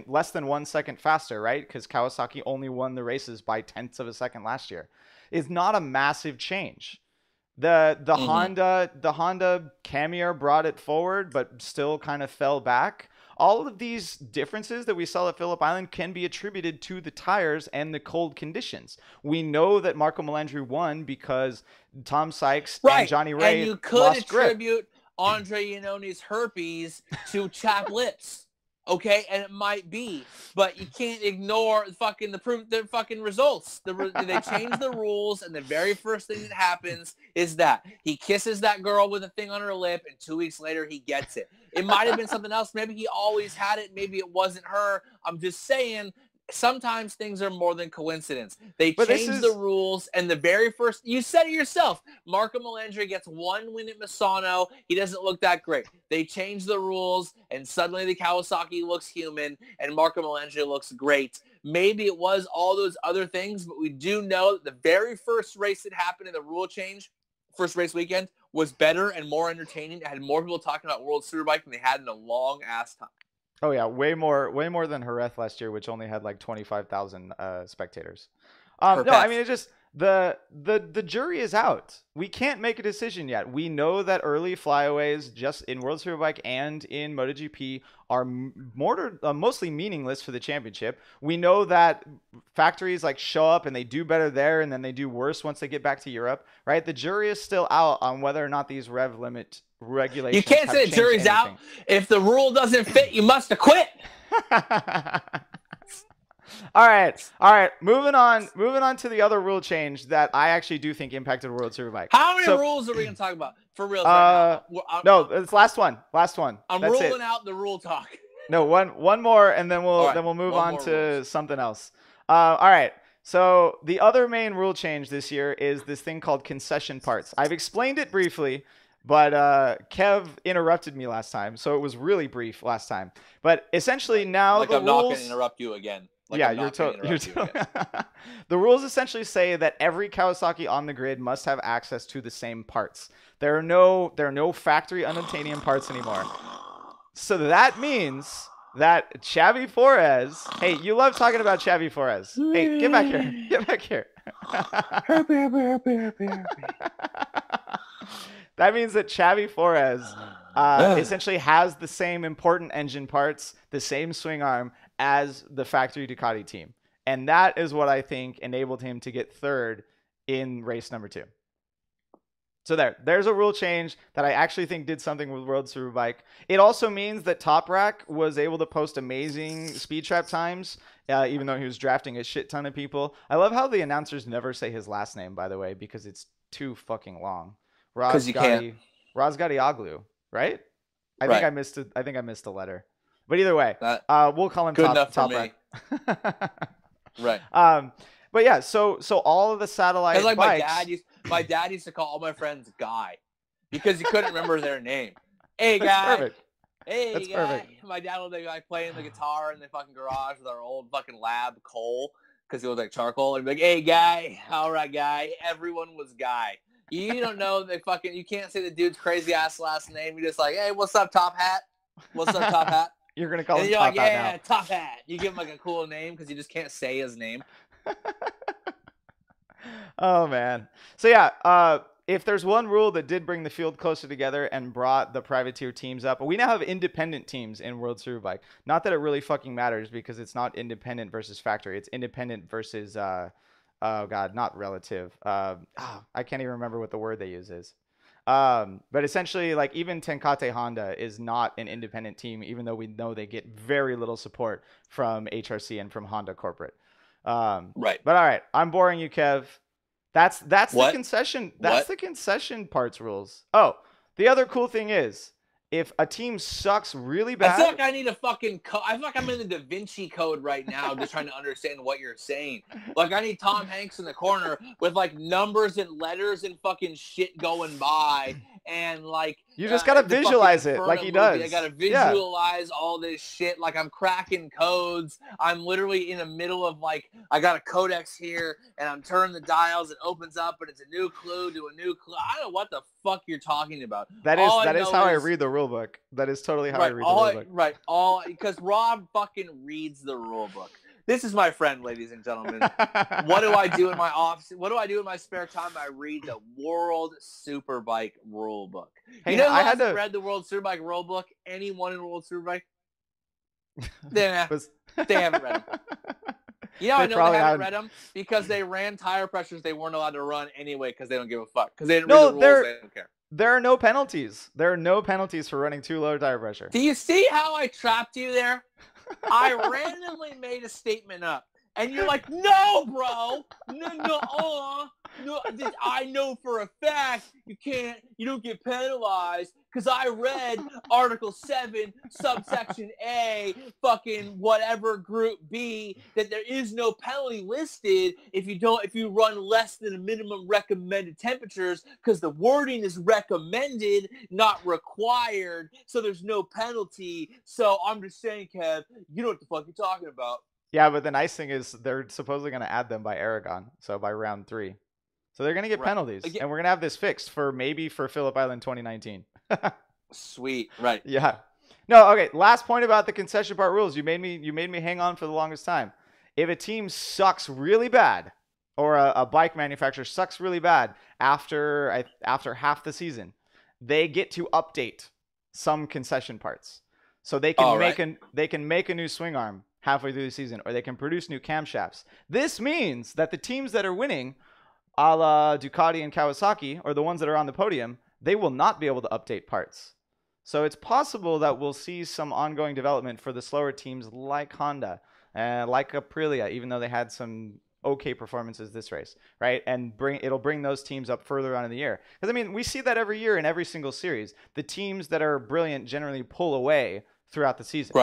less than 1 second faster, right? Because Kawasaki only won the races by tenths of a second last year. It's not a massive change. The Honda Camier brought it forward, but still kind of fell back. All of these differences that we saw at Phillip Island can be attributed to the tires and the cold conditions. We know that Marco Melandri won because Tom Sykes and Johnny Ray and you could lost grip. attribute Andre Iannone's herpes to chapped lips. Okay, and it might be, but you can't ignore the fucking results. They changed the rules, and the very first thing that happens is that he kisses that girl with a thing on her lip, and 2 weeks later he gets it. It might have been something else. Maybe he always had it. Maybe it wasn't her. I'm just saying, sometimes things are more than coincidence. They changed the rules, and the very first, you said it yourself, Marco Melandri gets 1 win at Misano. He doesn't look that great. They changed the rules, and suddenly the Kawasaki looks human, and Marco Melandri looks great. Maybe it was all those other things, but we do know that the very first race that happened in the rule change, first race weekend, was better and more entertaining. It had more people talking about World Superbike than they had in a long-ass time. Oh yeah, way more than Jerez last year, which only had like 25,000 spectators. No, I mean it's just the jury is out. We can't make a decision yet. We know that early flyaways, just in World Superbike and in MotoGP, are mostly meaningless for the championship. We know that factories like show up and they do better there, and then they do worse once they get back to Europe. Right? The jury is still out on whether or not these rev limit regulations. You can't say the jury's out. If the rule doesn't fit, you must have quit. All right. Moving on to the other rule change that I actually do think impacted World Superbike. How many rules are we gonna talk about for real? No, it's last one. I'm ruling out the rule talk. No, one more, and then we'll move on to something else. All right. So the other main rule change this year is this thing called concession parts. I've explained it briefly, but Kev interrupted me last time, so it was really brief last time. But essentially now I'm not going to interrupt you again. The rules essentially say that every Kawasaki on the grid must have access to the same parts. There are no factory unobtainium parts anymore. So that means that Xavi Forés, hey, you love talking about Xavi Forés. Hey, get back here. Get back here. That means that Xavi Forés essentially has the same important engine parts, the same swing arm as the factory Ducati team. And that is what I think enabled him to get third in race number 2. So there's a rule change that I actually think did something with World Superbike. It also means that Top Rack was able to post amazing speed trap times, even though he was drafting a shit ton of people. I love how the announcers never say his last name, by the way, because it's too fucking long. Razgadioglu, right? I think I missed it. I think I missed a letter. But either way, we'll call him good top, enough for top me. Right. But yeah, so all of the satellite like bikes. my dad used to call all my friends Guy because he couldn't remember their name. Hey, That's Guy. perfect. Hey, That's Guy. perfect. My dad would be like playing the guitar in the fucking garage with our old fucking lab coal because he was like charcoal. And he'd be like, hey, Guy. All right, Guy. Everyone was Guy. You don't know you can't say the dude's crazy ass last name. You're just like, hey, what's up, Top Hat? What's up, Top Hat? You're gonna call him Top Hat now. Yeah, Top Hat. You give him like a cool name because you just can't say his name. Oh man. So yeah, if there's one rule that did bring the field closer together and brought the privateer teams up, we now have independent teams in World Superbike. Not that it really fucking matters because it's not independent versus factory. It's independent versus oh god, not relative. I can't even remember what the word they use is. But essentially, like, even Tenkate Honda is not an independent team, even though we know they get very little support from HRC and from Honda corporate. Right. But all right, I'm boring you, Kev. That's what? the concession. That's the concession parts rules. Oh, the other cool thing is, if a team sucks really bad, I feel like I need a fucking code. I feel like I'm in the Da Vinci Code right now, just trying to understand what you're saying. Like, I need Tom Hanks in the corner with like numbers and letters and fucking shit going by, and like you just gotta visualize it like he does. I gotta visualize all this shit. Like, I'm cracking codes. I'm literally in the middle of like, I got a codex here, and I'm turning the dials. It opens up, and it's a new clue to a new clue. I don't know what the fuck you're talking about. That is how I read the rule book. That is totally how I read the rule book. Right. Because Rob fucking reads the rule book. This is my friend, ladies and gentlemen. What do I do in my office? What do I do in my spare time? I read the World Superbike rule book. Hey, you know who hasn't read the World Superbike rule book? Anyone in World Superbike? They haven't read them. You know, I know they haven't read them because they ran tire pressures they weren't allowed to run anyway because they don't give a fuck. Because they didn't read the rules, they don't care. There are no penalties. There are no penalties for running too low tire pressure. Do you see how I trapped you there? I randomly made a statement up, and you're like, "No, bro, no. I know for a fact you don't get penalized because I read Article 7, subsection A, fucking whatever group B, that there is no penalty listed if you run less than a minimum recommended temperatures because the wording is recommended, not required, so there's no penalty. So I'm just saying, Kev, you know what the fuck you're talking about." Yeah, but the nice thing is they're supposedly going to add them by Aragon, so by round 3. So they're going to get penalties, and we're going to have this fixed for Phillip Island 2019. Sweet, right. Yeah. No, okay, last point about the concession part rules. You made me hang on for the longest time. If a team sucks really bad, or a bike manufacturer sucks really bad after half the season, they get to update some concession parts. So they can make a new swing arm halfway through the season, or they can produce new camshafts. This means that the teams that are winning, a la Ducati and Kawasaki, or the ones that are on the podium, they will not be able to update parts. So it's possible that we'll see some ongoing development for the slower teams like Honda, like Aprilia, even though they had some okay performances this race, right? And it'll bring those teams up further on in the year. Because, I mean, we see that every year in every single series. The teams that are brilliant generally pull away throughout the season.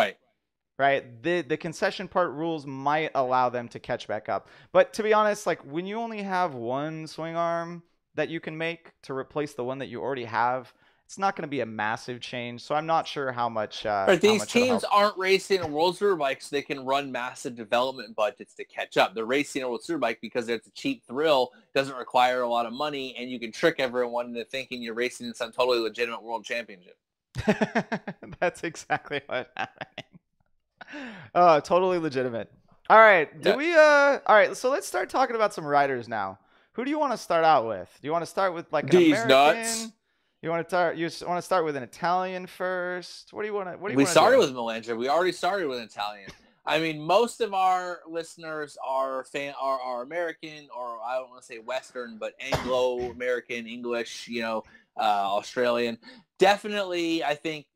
Right? The concession part rules might allow them to catch back up. But to be honest, like, when you only have one swing arm that you can make to replace the one that you already have, it's not going to be a massive change. So I'm not sure how much. These teams aren't racing in World Superbike so they can run massive development budgets to catch up. They're racing in World Superbike because it's a cheap thrill, doesn't require a lot of money, and you can trick everyone into thinking you're racing in some totally legitimate world championship. That's exactly what's happening. Totally legitimate. All right. All right, so let's start talking about some riders now. Who do you want to start out with? Do you want to start with like an American? Nuts. You want to start with an Italian first? What do you want to We started with Melandri. We already started with an Italian. I mean, most of our listeners are American, or I don't want to say Western, but Anglo-American, English, Australian. Definitely, I think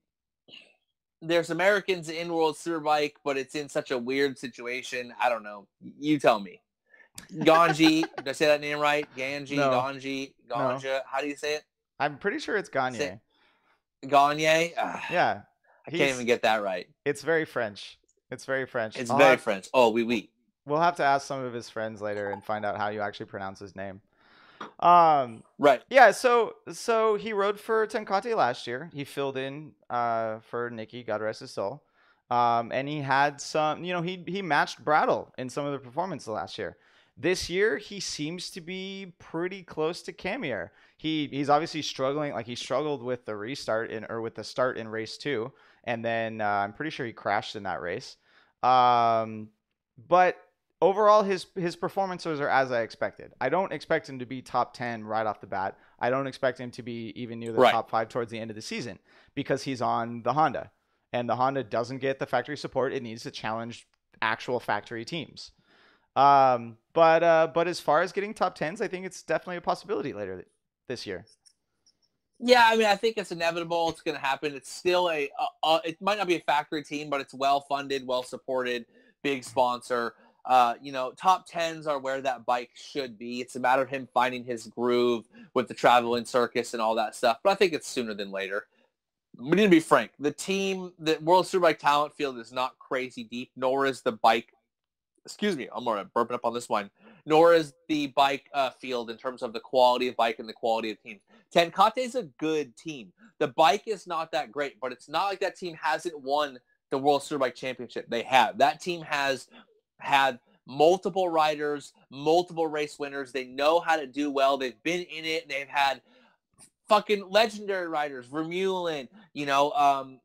there's Americans in World Superbike, but it's in such a weird situation. I don't know. You tell me. Gagne, did I say that name right? Gagne, no. Gagne. No. How do you say it? I'm pretty sure it's Gagne. Gagne. Yeah, I can't even get that right. It's very French. It's very French. It's very French. Oh, oui. We'll have to ask some of his friends later and find out how you actually pronounce his name. Right. Yeah, so he rode for Tenkate last year. He filled in for Nikki, God rest his soul. And he had some, he matched Brattle in some of the performances last year. This year, he seems to be pretty close to Camier. He's obviously struggling, like he struggled with the restart with the start in race 2, and then I'm pretty sure he crashed in that race. But overall, his performances are as I expected. I don't expect him to be top 10 right off the bat. I don't expect him to be even near the top 5 towards the end of the season because he's on the Honda, and the Honda doesn't get the factory support it needs to challenge actual factory teams. But as far as getting top 10s, I think it's definitely a possibility later this year. Yeah, I mean, I think it's inevitable. It's going to happen. It's still it might not be a factory team, but it's well-funded, well-supported, big sponsor. Top 10s are where that bike should be. It's a matter of him finding his groove with the traveling circus and all that stuff. But I think it's sooner than later. We need to be frank. The World Superbike talent field is not crazy deep, nor is the bike. Excuse me, I'm burping up on this one. Nor is the bike field in terms of the quality of bike and the quality of teams. Tenkate is a good team. The bike is not that great, but it's not like that team hasn't won the World Superbike Championship. They have. That team has had multiple riders, multiple race winners. They know how to do well. They've been in it. They've had fucking legendary riders. Vermeulen,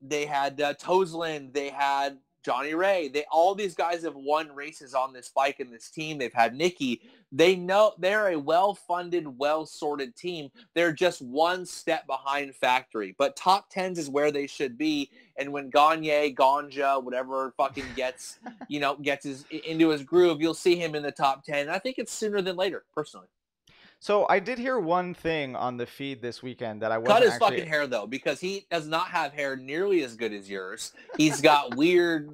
they had Toseland. They had Johnny Ray. All these guys have won races on this bike and this team. They've had Nikki. They know they're a well-funded, well-sorted team. They're just one step behind factory. But top 10s is where they should be. And when Ganja, whatever fucking gets into his groove, you'll see him in the top 10. I think it's sooner than later, personally. So I did hear one thing on the feed this weekend that I wasn't cut his fucking hair though, because he does not have hair nearly as good as yours. He's got weird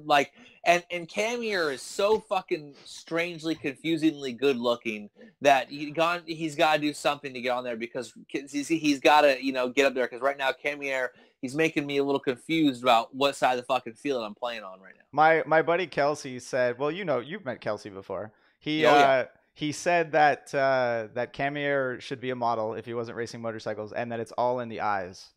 and Camier is so fucking strangely, confusingly good looking that he's got to do something to get on there because he's got to get up there because right now Camier, he's making me a little confused about what side of the fucking field I'm playing on right now. My buddy Kelsey said, well, you've met Kelsey before. He said that Camier should be a model if he wasn't racing motorcycles, and that it's all in the eyes.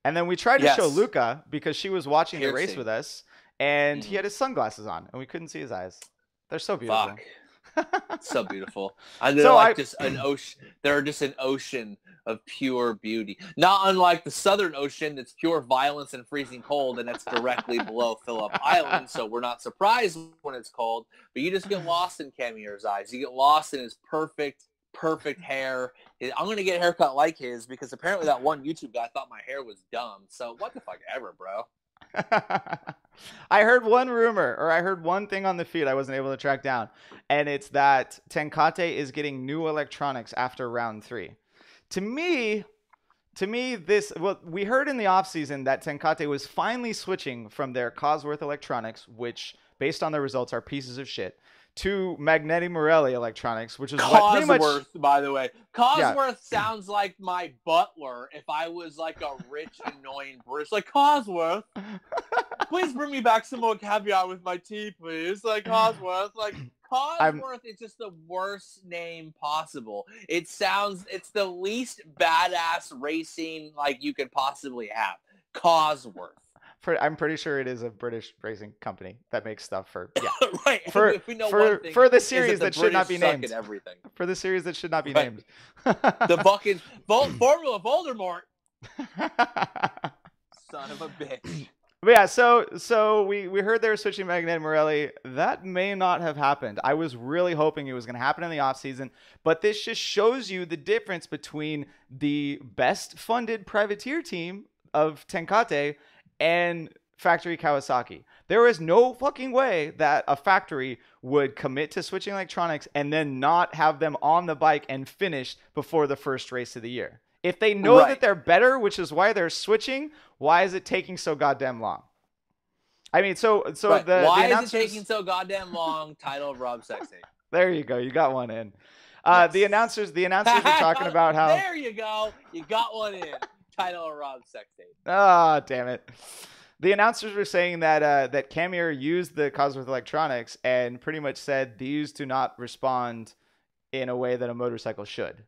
And then we tried to show Luca because she was watching the race with us, and he had his sunglasses on, and we couldn't see his eyes. They're so beautiful. Fuck. So beautiful. They're just an ocean. They're just an ocean of pure beauty. Not unlike the Southern Ocean, that's pure violence and freezing cold, and that's directly below Phillip Island. So we're not surprised when it's cold. But you just get lost in Camier's eyes. You get lost in his perfect hair. I'm gonna get a haircut like his because apparently that one YouTube guy thought my hair was dumb. So what the fuck ever, bro. I heard one rumor, or I heard one thing on the feed I wasn't able to track down, and it's that Tenkate is getting new electronics after round 3. To me, we heard in the offseason that Tenkate was finally switching from their Cosworth electronics, which, based on their results, are pieces of shit, to Magneti Marelli electronics, which is Cosworth, what pretty much, by the way. Cosworth sounds like my butler if I was like a rich, annoying British. Like, Cosworth, please bring me back some more caviar with my tea, please. Like, Cosworth, Cosworth is just the worst name possible. It's the least badass racing you could possibly have. Cosworth. I'm pretty sure it is a British racing company that makes stuff for right. For the series that should not be named. Everything. For the series that should not be named. The fucking Formula Voldemort. Son of a bitch. But yeah, so we heard they were switching Magneti Marelli. That may not have happened. I was really hoping it was going to happen in the offseason, but this just shows you the difference between the best funded privateer team of Tenkate and factory Kawasaki. There is no fucking way that a factory would commit to switching electronics and then not have them on the bike and finish before the first race of the year. If they know that they're better, which is why they're switching, why is it taking so goddamn long? I mean, why is it taking so goddamn long? Title of Rob Sexy. There you go. You got one in. Yes. The announcers are talking about how. There you go. You got one in. title of Rob's sex tape. Ah, damn it. The announcers were saying that Camir used the Cosworth Electronics and pretty much said these do not respond in a way that a motorcycle should.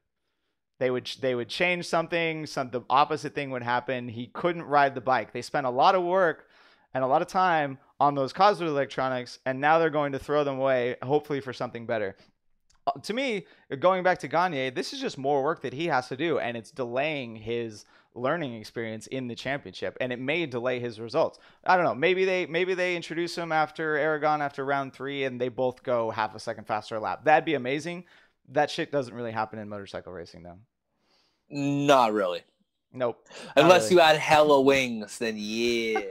They would change something, the opposite thing would happen. He couldn't ride the bike. They spent a lot of work and a lot of time on those Cosworth Electronics, and now they're going to throw them away, hopefully for something better. To me, going back to Gagne, this is just more work that he has to do, and it's delaying his learning experience in the championship, and it may delay his results. I don't know. Maybe they introduce him after Aragon after round 3, and they both go half a second faster a lap. That'd be amazing. That shit doesn't really happen in motorcycle racing, though. Not really. Nope. Unless you had hella wings, then yeah.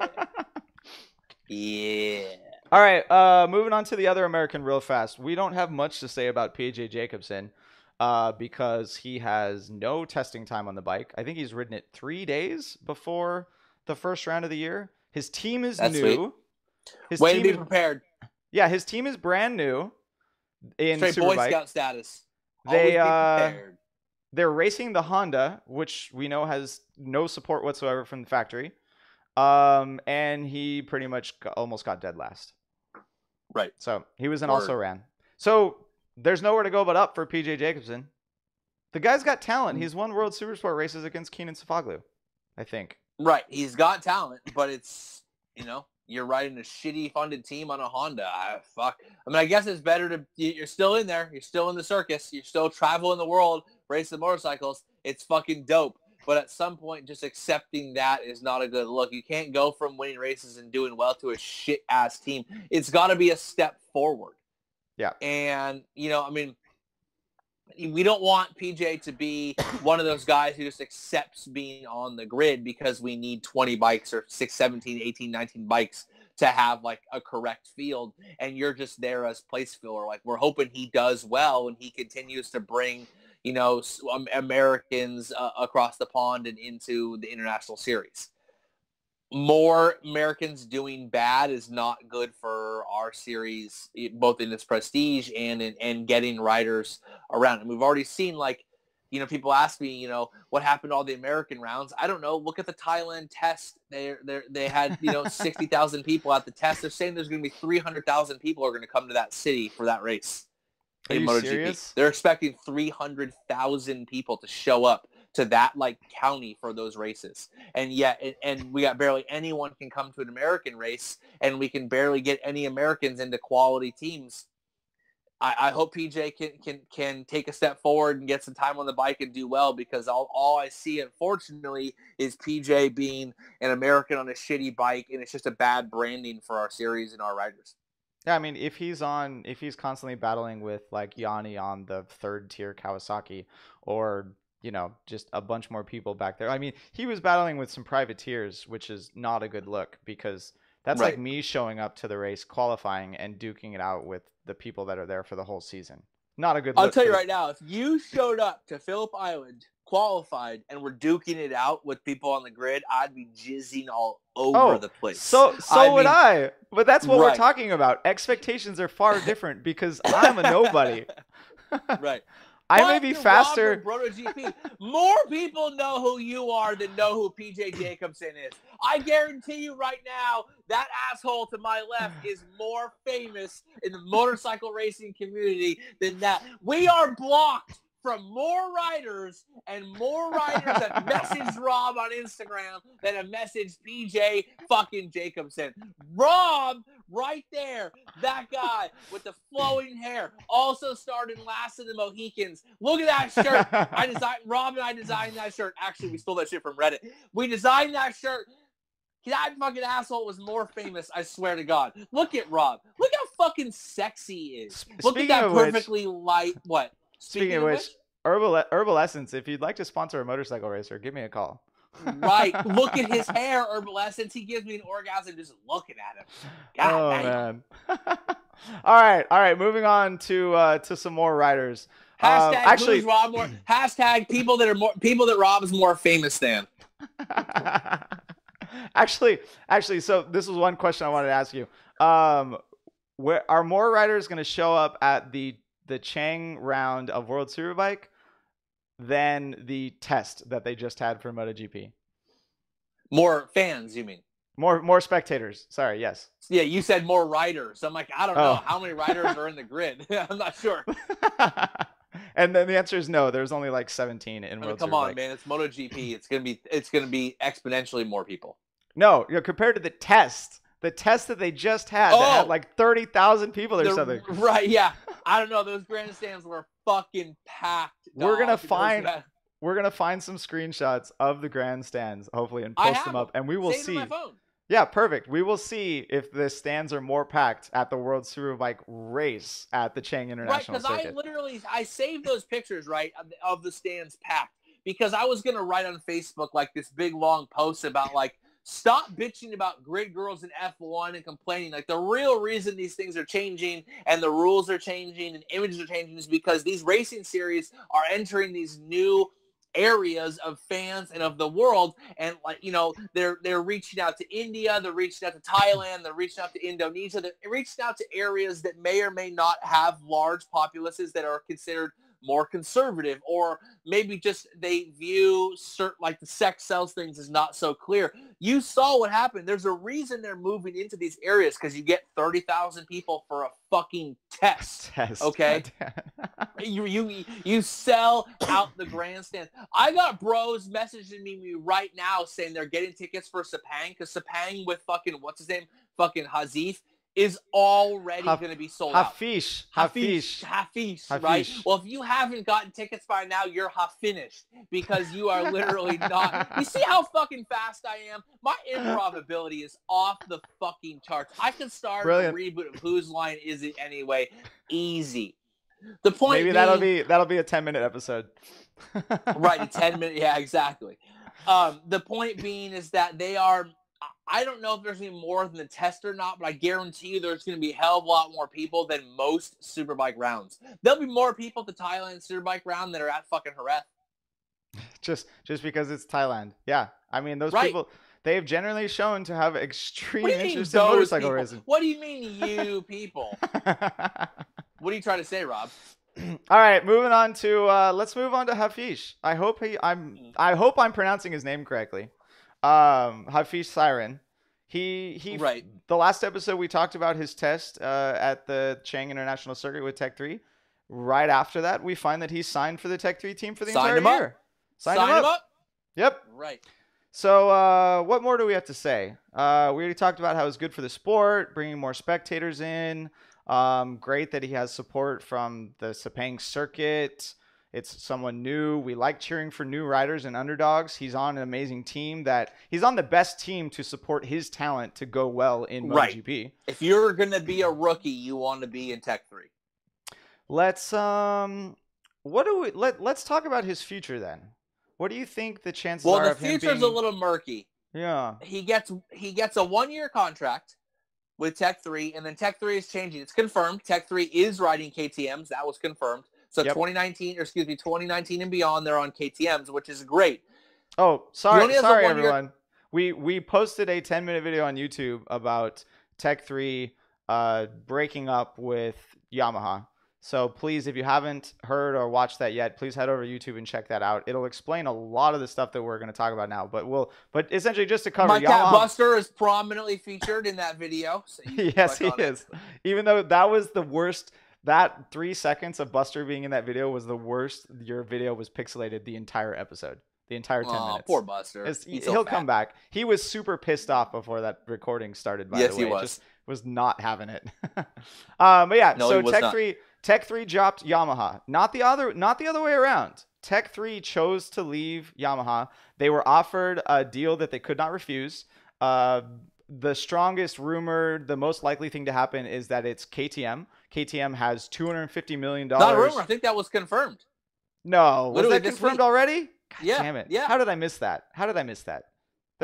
Yeah. All right, moving on to the other American real fast. We don't have much to say about PJ Jacobsen because he has no testing time on the bike. I think he's ridden it 3 days before the first round of the year. His team is new. Sweet. Way to be prepared. Yeah, his team is brand new in Straight Superbike. Boy Scout status. Always be prepared. They're racing the Honda, which we know has no support whatsoever from the factory. And he pretty much almost got dead last. Right. So he was an also ran. So there's nowhere to but up for PJ Jacobsen. The guy's got talent. He's won World Supersport races against Keenan Sofoglu, I think. Right. He's got talent, but it's, you're riding a shitty funded team on a Honda. I guess it's better to, you're still in there. You're still in the circus. You're still traveling the world, racing motorcycles. It's fucking dope. But at some point, just accepting that is not a good look. You can't go from winning races and doing well to a shit-ass team. It's got to be a step forward. Yeah. And, we don't want PJ to be one of those guys who just accepts being on the grid because we need 20 bikes or 6, 17, 18, 19 bikes to have, like, a correct field. And you're just there as place filler. Like, we're hoping he does well and he continues to bring – Americans across the pond and into the international series. More Americans doing bad is not good for our series, both in its prestige and getting riders around. And we've already seen, people ask me, what happened to all the American rounds? I don't know. Look at the Thailand test. They had, 60,000 people at the test. They're saying there's going to be 300,000 people are going to come to that city for that race. Are you serious? They're expecting 300,000 people to show up to that county for those races, and yet we got barely anyone can come to an American race, and we can barely get any Americans into quality teams. I hope PJ can take a step forward and get some time on the bike and do well, because all I see, unfortunately, is PJ being an American on a shitty bike, and it's just a bad branding for our series and our riders. Yeah, I mean, if he's constantly battling with Yanni on the 3rd tier Kawasaki, or just a bunch more people back there. I mean, he was battling with some privateers, which is not a good look, because that's right. Like me showing up to the race, qualifying, and duking it out with the people that are there for the whole season. Not a good look. I'll tell you right now, if you showed up to Phillip Island, qualified, and were duking it out with people on the grid, I'd be jizzing all over the place. So would I. But that's what we're talking about. Expectations are far different because I'm a nobody. Right. I may be faster. BrotoGP. More people know who you are than know who PJ Jacobsen is. I guarantee you right now, that asshole to my left is more famous in the motorcycle racing community than that. We are blocked from more riders, and more riders have messaged Rob on Instagram than have messaged PJ fucking Jacobsen. Rob, right there, that guy with the flowing hair, also started last in the Mohicans. Look at that shirt. Rob and I designed that shirt. Actually, we stole that shit from Reddit. We designed that shirt. That fucking asshole was more famous, I swear to God. Look at Rob. Look how fucking sexy he is. Look at that perfectly light, what? Speaking of which, Herbal Essence, if you'd like to sponsor a motorcycle racer, give me a call. Right. Look at his hair, Herbal Essence. He gives me an orgasm just looking at him. God man. All right. Moving on to some more riders. Hashtag Rob more. Hashtag people that Rob is more famous than. Actually, so this was one question I wanted to ask you. Where are more riders going to show up at the Chang round of World Superbike than the test that they just had for MotoGP? More fans, you mean? More spectators. Sorry, yes. Yeah, you said more riders. I'm like, I don't know. How many riders are in the grid? I'm not sure. And then the answer is no. There's only like 17 in World Come on, Superbike. man. It's MotoGP. It's gonna be exponentially more people. No, compared to the test that they just had, that had like 30,000 people or something. Right? Yeah. I don't know. Those grandstands were fucking packed. We're gonna find some screenshots of the grandstands, hopefully, and post them up, and we will see. My phone. Yeah, perfect. We will see if the stands are more packed at the World Superbike race at the Chang International Circuit. Right, because I saved those pictures, right, of the stands packed, because I was going to write on Facebook like this big long post about like, stop bitching about grid girls in F1 and complaining. Like, the real reason these things are changing and the rules are changing and images are changing is because these racing series are entering these new areas of fans and of the world, and like, you know, they're reaching out to India, they're reaching out to Thailand, they're reaching out to Indonesia, they're reaching out to areas that may or may not have large populaces that are considered more conservative, or maybe just they view certain, like, the sex sells things is not so clear. You saw what happened. There's a reason they're moving into these areas, because you get 30,000 people for a fucking test. Okay? you sell out the grandstand. I got bros messaging me right now saying they're getting tickets for Sepang, because Sepang with fucking, what's his name? Fucking Hafizh is already going to be sold out. Hafizh, right? Well, if you haven't gotten tickets by now, you're finished, because you are literally not. You see how fucking fast I am? My improv ability is off the fucking charts. I can start a reboot of Whose Line Is It Anyway? Easy. The point maybe being, that'll be a 10-minute episode. Right, a 10-minute. Yeah, exactly. The point being is that they are. I don't know if there's going to be more than the test or not, but I guarantee you there's going to be a hell of a lot more people than most Superbike rounds. There'll be more people at the Thailand Superbike round that are at fucking Jerez. Just because it's Thailand. Yeah. I mean, those people, they have generally shown to have extreme interest in motorcycle racing. What do you mean, you people? What are you trying to say, Rob? All right, moving on to let's move on to Hafizh. I hope I'm pronouncing his name correctly. Hafizh Siren. He right. The last episode we talked about his test at the Chang International Circuit with Tech 3. Right after that, we find that he's signed for the Tech 3 team for the entire year. Sign him up. Yep. Right. So what more do we have to say? We already talked about how it's good for the sport, bringing more spectators in. Great that he has support from the Sepang circuit. It's someone new. We like cheering for new riders and underdogs. He's on an amazing team he's on the best team to support his talent to go well in MotoGP. If you're going to be a rookie, you want to be in Tech 3. Let's talk about his future then. What do you think the chances are of him being... Well, the future's a little murky. Yeah. He gets a 1-year contract with Tech 3, and then Tech 3 is changing. It's confirmed. Tech 3 is riding KTMs. That was confirmed. So 2019 and beyond, they're on KTMs, which is great. Oh, sorry everyone. We posted a 10-minute video on YouTube about Tech 3 breaking up with Yamaha. So please, if you haven't heard or watched that yet, please head over to YouTube and check that out. It'll explain a lot of the stuff that we're going to talk about now. But essentially just to cover My cat Buster is prominently featured in that video. So yes, he is. Even though that was the worst. That 3 seconds of Buster being in that video was the worst. Your video was pixelated the entire episode. The entire 10 minutes. Poor Buster. He'll come back. He was super pissed off before that recording started, by the way. Yes, he was. Just was not having it. But yeah, no, so Tech 3 dropped Yamaha. Not the other way around. Tech 3 chose to leave Yamaha. They were offered a deal that they could not refuse. The strongest rumor, the most likely thing to happen is that it's KTM. KTM has $250 million. Not a rumor. I think that was confirmed. No. Was that confirmed already? God damn it. Yeah. How did I miss that? There's no way.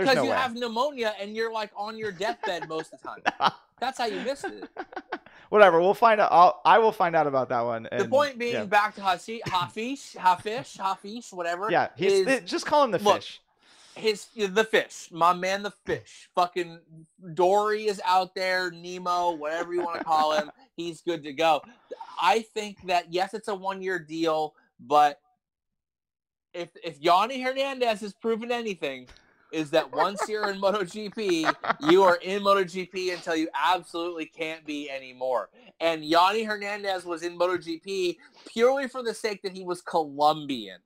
Because you have pneumonia and you're like on your deathbed most of the time. That's how you missed it. Whatever. We'll find out. I will find out about that one. The point being, back to Hafizh, whatever. Yeah. Just call him the fish. The fish, my man, the fish. Fucking Dory is out there, Nemo, whatever you want to call him. He's good to go. I think that, yes, it's a 1-year deal, but if Yanni Hernandez has proven anything, is that once you're in MotoGP, you are in MotoGP until you absolutely can't be anymore. And Yanni Hernandez was in MotoGP purely for the sake that he was Colombian.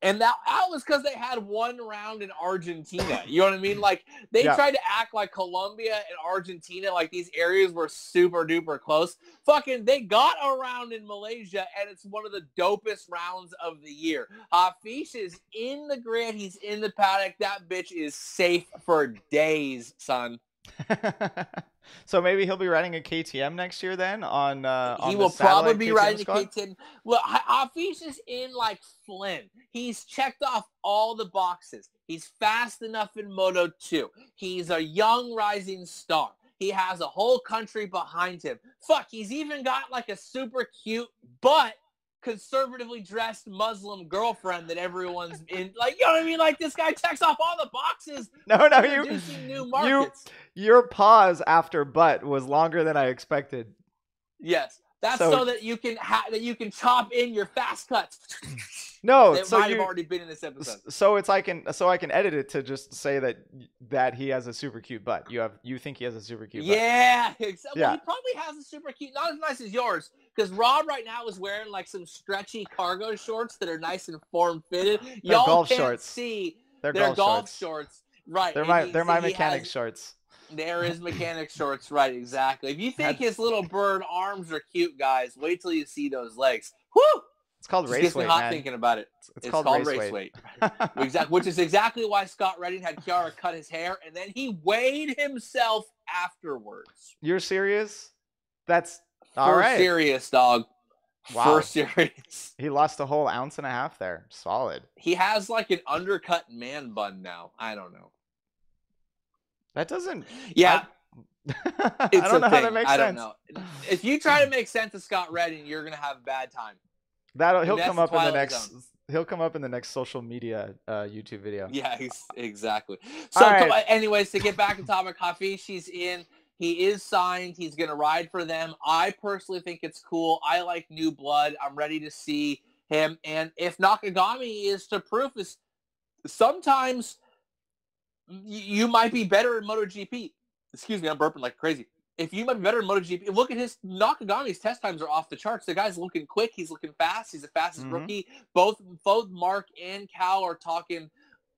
And that was because they had one round in Argentina. You know what I mean? Like, they tried to act like Colombia and Argentina, like these areas were super duper close. Fucking, they got a round in Malaysia, and it's one of the dopest rounds of the year. Hafizh is in the grid. He's in the paddock. That bitch is safe for days, son. So maybe he'll be riding a KTM next year then he will probably be KTM riding squad? a KTM. Well, Hafizh is in like Flynn. He's checked off all the boxes. He's fast enough in Moto 2. He's a young rising star. He has a whole country behind him. Fuck, he's even got like a super cute but conservatively dressed Muslim girlfriend that everyone's in. Like, you know what I mean? Like, this guy checks off all the boxes. No, introducing new markets. Your pause after "but" was longer than I expected. Yes, that's so that you can chop in your fast cuts. No, that might have already been in this episode. So I can edit it to just say that he has a super cute butt. You think he has a super cute butt? Yeah, exactly. Well, he probably has a super cute, not as nice as yours, because Rob right now is wearing like some stretchy cargo shorts that are nice and form fitted. Y'all can't shorts. see. They're golf shorts. Right. They're my mechanic shorts. There is mechanic shorts, right? Exactly. If you think his little bird arms are cute, guys, wait till you see those legs. Whoo! It's called race weight, man. Thinking about it. It's called race weight. Exactly. Which is exactly why Scott Redding had Chiara cut his hair, and then he weighed himself afterwards. You're serious? That's all right. For serious, dog. Wow. For serious. He lost a whole ounce and a half there. Solid. He has like an undercut man bun now. I don't know. That doesn't. Yeah. I don't know how that makes sense. I don't know. If you try to make sense of Scott Redding, you're gonna have a bad time. He'll come up in the next social media YouTube video. Yeah, exactly. So, right. Anyways, to get back to topic, Hafizh, he's in. He is signed. He's gonna ride for them. I personally think it's cool. I like new blood. I'm ready to see him. And if Nakagami is to proof, is sometimes you might be better in MotoGP. Excuse me, I'm burping like crazy. If you might be better in MotoGP, look at Nakagami's test times are off the charts. The guy's looking quick. He's looking fast. He's the fastest rookie. Both Mark and Cal are talking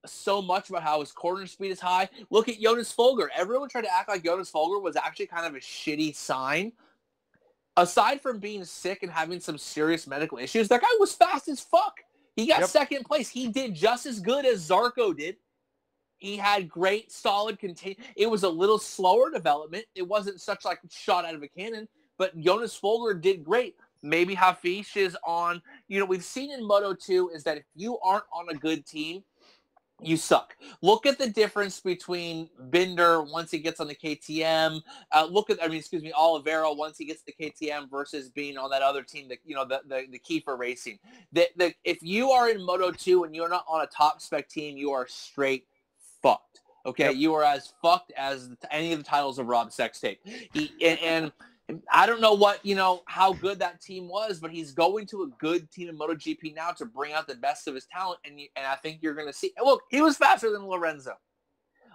so much about how his corner speed is high. Look at Jonas Folger. Everyone tried to act like Jonas Folger was actually kind of a shitty sign. Aside from being sick and having some serious medical issues, that guy was fast as fuck. He got second place. He did just as good as Zarco did. He had great, solid It was a little slower development. It wasn't such like shot out of a cannon, but Jonas Folger did great. Maybe Hafizh is on. We've seen in Moto 2 is that if you aren't on a good team, you suck. Look at the difference between Binder once he gets on the KTM. Oliveira once he gets the KTM versus being on that other team, the Kiefer Racing. If you are in Moto 2 and you're not on a top spec team, you are straight fucked. Okay, yep. You are as fucked as any of the titles of Rob Sextape. And I don't know how good that team was, but he's going to a good team in MotoGP now to bring out the best of his talent, and I think you're going to see. Look, he was faster than Lorenzo.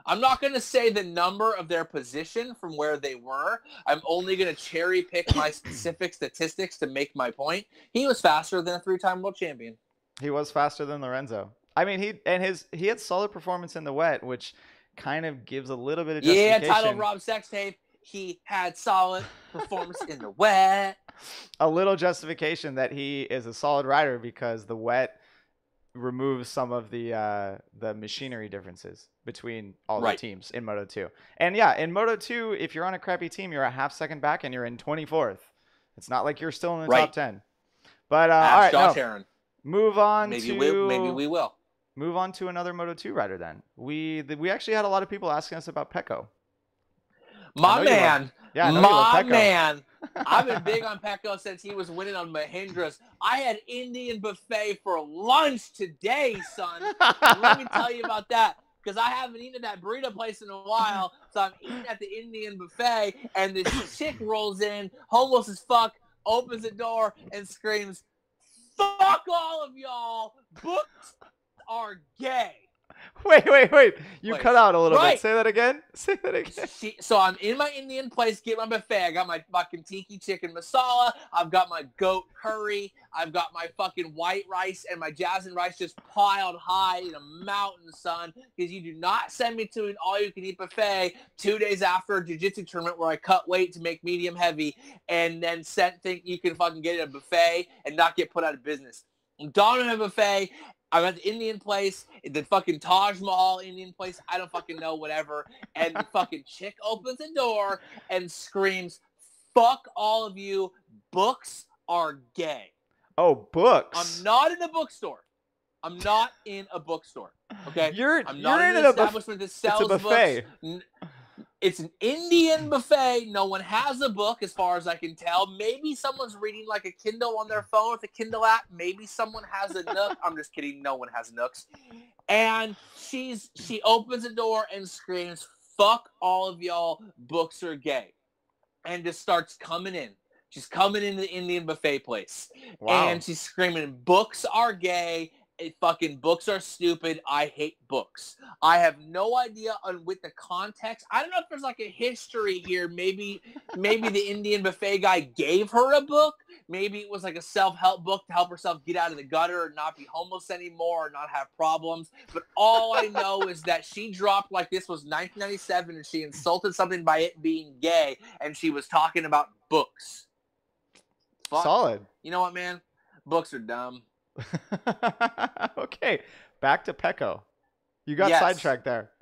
I'm not going to say the number of their position from where they were. I'm only going to cherry pick my specific statistics to make my point. He was faster than a 3-time world champion. He was faster than Lorenzo. I mean, he had solid performance in the wet, which kind of gives a little bit of justification. Yeah, title Rob Sextape. He had solid performance in the wet. A little justification that he is a solid rider because the wet removes some of the machinery differences between all the teams in Moto 2. And yeah, in Moto 2, if you're on a crappy team, you're a half second back and you're in 24th. It's not like you're still in the top 10. But all right, Josh Aaron. Move on maybe we will. Move on to another Moto 2 rider then. We actually had a lot of people asking us about Pecco. My man. My man. I've been big on Pecco since he was winning on Mahindras. I had Indian buffet for lunch today, son. Let me tell you about that. Because I haven't eaten at that burrito place in a while. So I'm eating at the Indian buffet. And this chick rolls in, homeless as fuck, opens the door and screams, "Fuck all of y'all. Books are gay." Wait. You Place. cut out a little Right. bit. Say that again. Say that again. So I'm in my Indian place, get my buffet. I got my fucking tiki chicken masala. I've got my goat curry. I've got my fucking white rice and my jasmine rice just piled high in a mountain, son. Because you do not send me to an all-you-can-eat buffet 2 days after a jiu-jitsu tournament where I cut weight to make medium heavy and then think you can fucking get a buffet and not get put out of business. I'm down at a buffet. I'm at the Indian place, the fucking Taj Mahal Indian place. I don't fucking know, whatever. And the fucking chick opens the door and screams, "Fuck all of you. Books are gay." Oh, books. I'm not in a bookstore. I'm not in a bookstore. Okay? I'm not in an establishment that sells it's a buffet. books. It's an Indian buffet. No one has a book as far as I can tell. Maybe someone's reading like a Kindle on their phone with a Kindle app. Maybe someone has a Nook. I'm just kidding. No one has Nooks. And she opens the door and screams, "Fuck all of y'all. Books are gay." And just starts coming in. She's coming into the Indian buffet place. Wow. And she's screaming, "Books are gay. Fucking books are stupid. I hate books." I have no idea with the context. I don't know if there's like a history here. Maybe the Indian buffet guy gave her a book. Maybe it was like a self-help book to help herself get out of the gutter and not be homeless anymore or not have problems. But all I know is that she dropped like this was 1997 and she insulted something by it being gay and she was talking about books. Fuck. Solid. You know what, man? Books are dumb. Okay, back to Pecco. You got sidetracked there.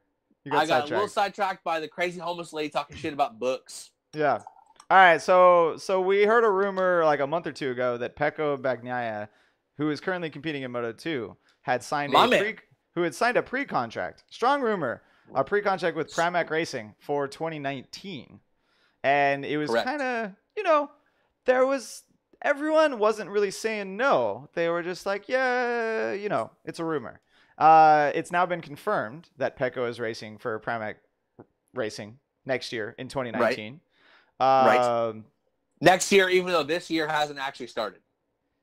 I got a little sidetracked by the crazy homeless lady talking shit about books. Yeah. All right. So we heard a rumor like a month or two ago that Pecco Bagnaia, who is currently competing in Moto 2, had signed a pre-contract. Strong rumor, a pre-contract with Pramac Racing for 2019, and it was kind of everyone wasn't really saying no. They were just like, yeah, it's a rumor. It's now been confirmed that Pecco is racing for Pramac Racing next year in 2019. Right. Next year, even though this year hasn't actually started.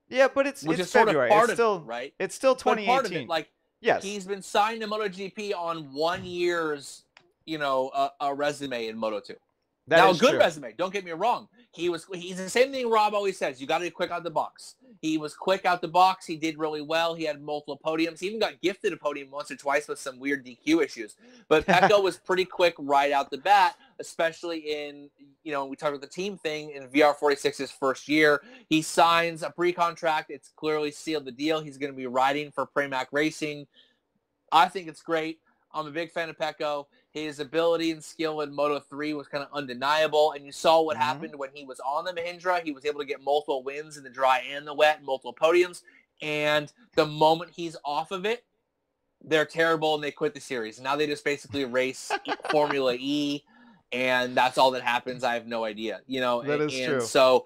Yeah, but it's February. Sort of it's still, right? It's still 2018. Part of it, yes, he's been signed to MotoGP on 1 year's, a resume in Moto 2. Now, a good resume. Don't get me wrong. He's the same thing Rob always says. You got to be quick out the box. He was quick out the box. He did really well. He had multiple podiums. He even got gifted a podium once or twice with some weird DQ issues. But Pecco was pretty quick right out the bat, especially in, we talked about the team thing in VR46's first year. He signs a pre-contract. It's clearly sealed the deal. He's going to be riding for Pramac Racing. I think it's great. I'm a big fan of Pecco. His ability and skill in Moto 3 was kind of undeniable, and you saw what happened when he was on the Mahindra. He was able to get multiple wins in the dry and the wet, multiple podiums, and the moment he's off of it, they're terrible and they quit the series. Now they just basically race Formula E, and that's all that happens. I have no idea, That is true. So,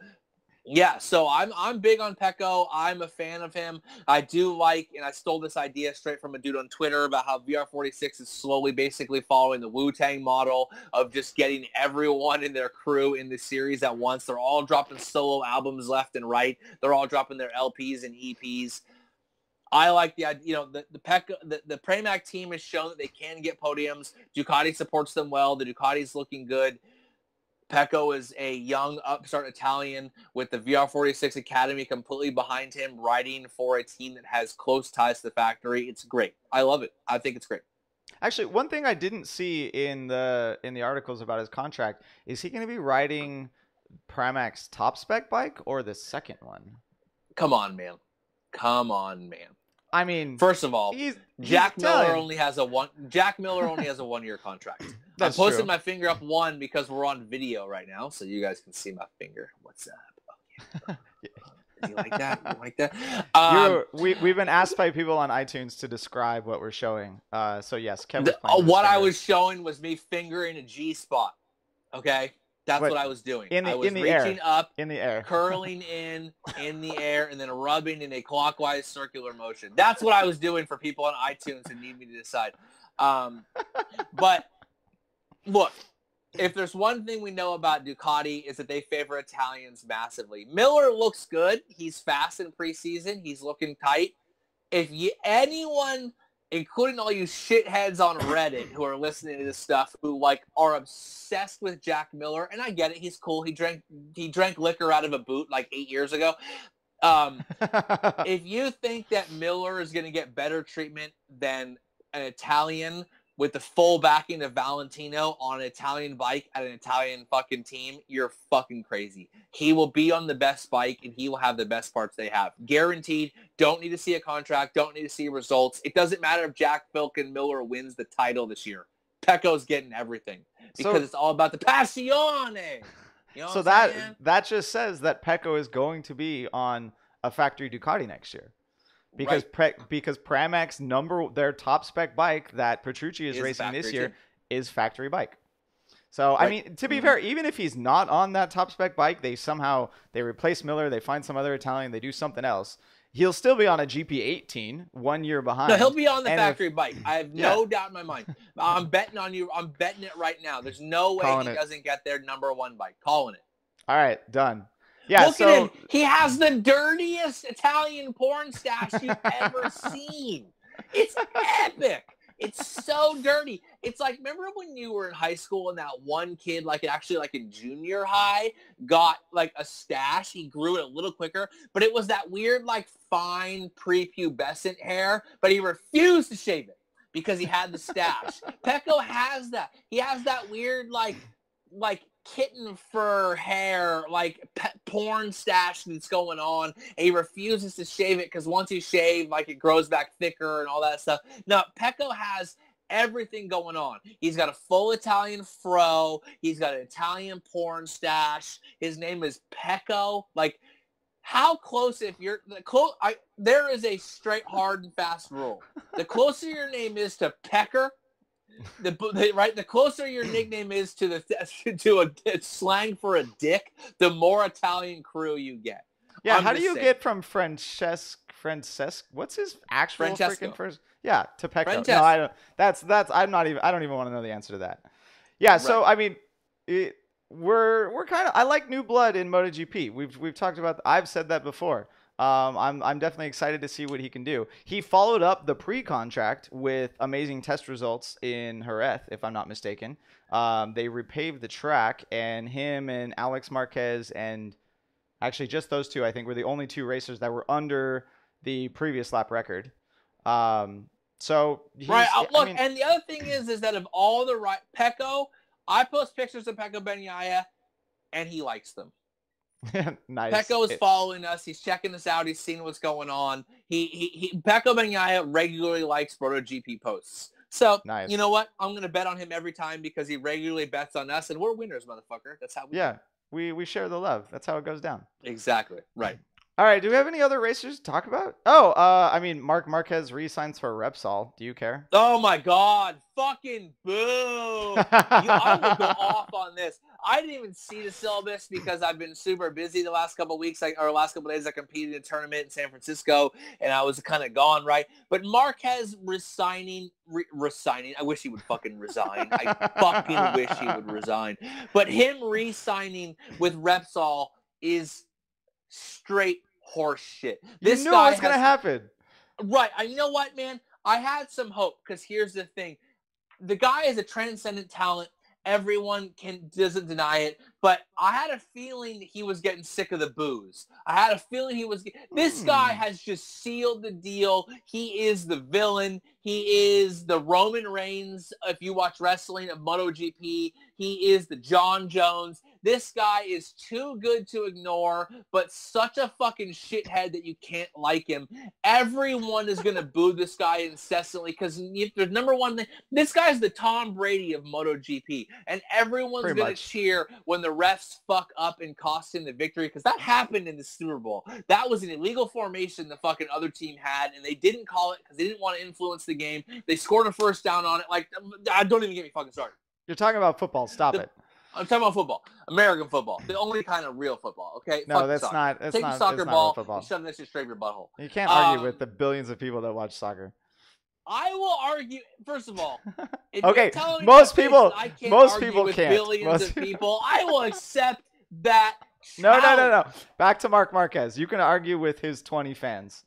yeah, so I'm big on Pecco. I'm a fan of him. I do like, and I stole this idea straight from a dude on Twitter about how VR46 is slowly basically following the Wu-Tang model of just getting everyone in their crew in the series at once. They're all dropping solo albums left and right. They're all dropping their LPs and EPs. I like the idea, the Pramac team has shown that they can get podiums. Ducati supports them well. The Ducati's looking good. Pecco is a young upstart Italian with the VR46 Academy completely behind him, riding for a team that has close ties to the factory. It's great. I love it. I think it's great. Actually, one thing I didn't see in the articles about his contract is he going to be riding Pramac's top spec bike or the second one? Come on, man. I mean, first of all, Jack Miller only has a 1 year contract. I'm posting my finger up one because we're on video right now, so you guys can see my finger. What's up? Okay. You like that? You like that? We've been asked by people on iTunes to describe what we're showing. So yes, Kevin. What I was showing was me fingering a G spot. Okay. That's what I was doing. I was reaching up, in the air, curling in the air, and then rubbing in a clockwise circular motion. That's what I was doing for people on iTunes who need me to decide. But look, if there's one thing we know about Ducati is that they favor Italians massively. Miller looks good. He's fast in preseason. He's looking tight. If including all you shitheads on Reddit who are listening to this stuff, who like are obsessed with Jack Miller, and I get it. He's cool. He drank liquor out of a boot like 8 years ago. If you think that Miller is going to get better treatment than an Italian with the full backing of Valentino on an Italian bike at an Italian fucking team, you're fucking crazy. He will be on the best bike, and he will have the best parts they have. Guaranteed. Don't need to see a contract. Don't need to see results. It doesn't matter if Jack Falcon Miller wins the title this year. Pecco's getting everything because it's all about the passione. You know so that just says that Pecco is going to be on a factory Ducati next year. Because because Pramac's their top spec bike that Petrucci is racing this year is factory bike. So I mean, to be fair, even if he's not on that top spec bike, they replace Miller, they find some other Italian, they do something else. He'll still be on a GP18 1 year behind. No, he'll be on the factory bike. I have no doubt in my mind. I'm betting on you. I'm betting it right now. There's no way he doesn't get their #1 bike. Calling it. All right, done. Yeah, Look at him. He has the dirtiest Italian porn stash you've ever seen. It's epic. It's so dirty. It's like, remember when you were in high school and that one kid, like actually like in junior high, got like a stash? He grew it a little quicker, but it was that weird, like fine prepubescent hair, but he refused to shave it because he had the stash. Pecco has that. He has that weird, like kitten fur hair, like porn stash that's going on, and he refuses to shave it because once you shave, like it grows back thicker and all that stuff. No, Pecco has everything going on. He's got a full Italian fro. He's got an Italian porn stash. His name is Pecco. Like, how close, if you're there is a straight, hard, and fast rule. The closer your name is to Pecker, the closer your nickname is to a slang for a dick, the more Italian crew you get. Yeah, how do you get from Francesco? What's his actual freaking first? Yeah, to Pecco. No, I don't. That's. I don't even want to know the answer to that. Yeah. So I mean, we're kind of. I like new blood in MotoGP. We've talked about. I've said that before. I'm definitely excited to see what he can do. He followed up the pre-contract with amazing test results in Jerez, if I'm not mistaken. They repaved the track, and him and Alex Marquez, and actually just those two, I think, were the only two racers that were under the previous lap record. So look, and the other thing is that of all the Pecco, I post pictures of Pecco Bagnaia, and he likes them. Nice. Pecco is following us. He's checking us out. He's seeing what's going on. Pecco Bagnaia regularly likes BrotoGP posts. So, nice. You know what? I'm going to bet on him every time because he regularly bets on us, and we're winners, motherfucker. That's how we do. We share the love. That's how it goes down. Exactly. Right. All right. Do we have any other racers to talk about? Oh, I mean, Marc Marquez re-signs for Repsol. Do you care? Oh, my God. Fucking boo. I'm going to go off on this. I didn't even see the syllabus because I've been super busy the last couple of weeks, or last couple of days. I competed in a tournament in San Francisco, and I was kind of gone, right? But Marquez resigning. I wish he would fucking resign. I fucking wish he would resign. But him re-signing with Repsol is straight horse shit. This guy what's going to happen. Right. You know what, man? I had some hope because here's the thing. The guy is a transcendent talent. Everyone doesn't deny it, but I had a feeling he was getting sick of the booze. I had a feeling this guy has just sealed the deal. He is the villain. He is the Roman Reigns, if you watch wrestling, of MotoGP. He is the John Jones. This guy is too good to ignore, but such a fucking shithead that you can't like him. Everyone is going to boo this guy incessantly because there's number one thing. This guy's the Tom Brady of MotoGP, and everyone's going to cheer when the refs fuck up and cost him the victory because that happened in the Super Bowl. That was an illegal formation the fucking other team had, and they didn't call it because they didn't want to influence the game. They scored a first down on it. Like, don't even get me fucking started. You're talking about football. Stop it. I'm talking about football. American football. The only kind of real football, okay? No, fuck that's soccer. not. That's Take not, the soccer ball and shove that shit straight in your butthole. You can't argue with the billions of people that watch soccer. I will argue. First of all, if okay, you're telling most me people, I can't most argue people with can't. Billions of people. I will accept that. No. Back to Marc Marquez. You can argue with his 20 fans.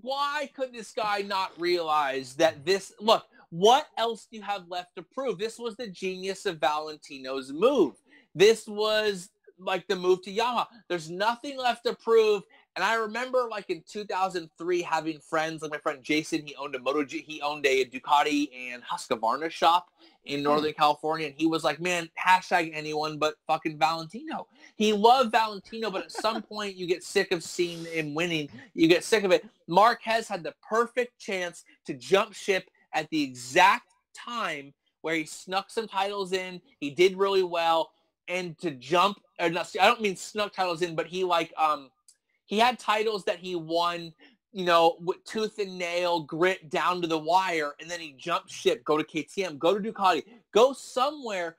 why could this guy not realize that this, look, what else do you have left to prove? This was the genius of Valentino's move. This was like the move to Yamaha. There's nothing left to prove. And I remember like in 2003 having friends, like my friend Jason, he owned a Ducati and Husqvarna shop in Northern California. And he was like, man, hashtag anyone but fucking Valentino. He loved Valentino, but at some point you get sick of seeing him winning. You get sick of it. Marquez had the perfect chance to jump ship at the exact time where he snuck some titles in. He did really well. And to jump, or not, I don't mean snuck titles in, but he like, he had titles that he won, you know, with tooth and nail, grit down to the wire, and then he jumped ship, go to KTM, go to Ducati, go somewhere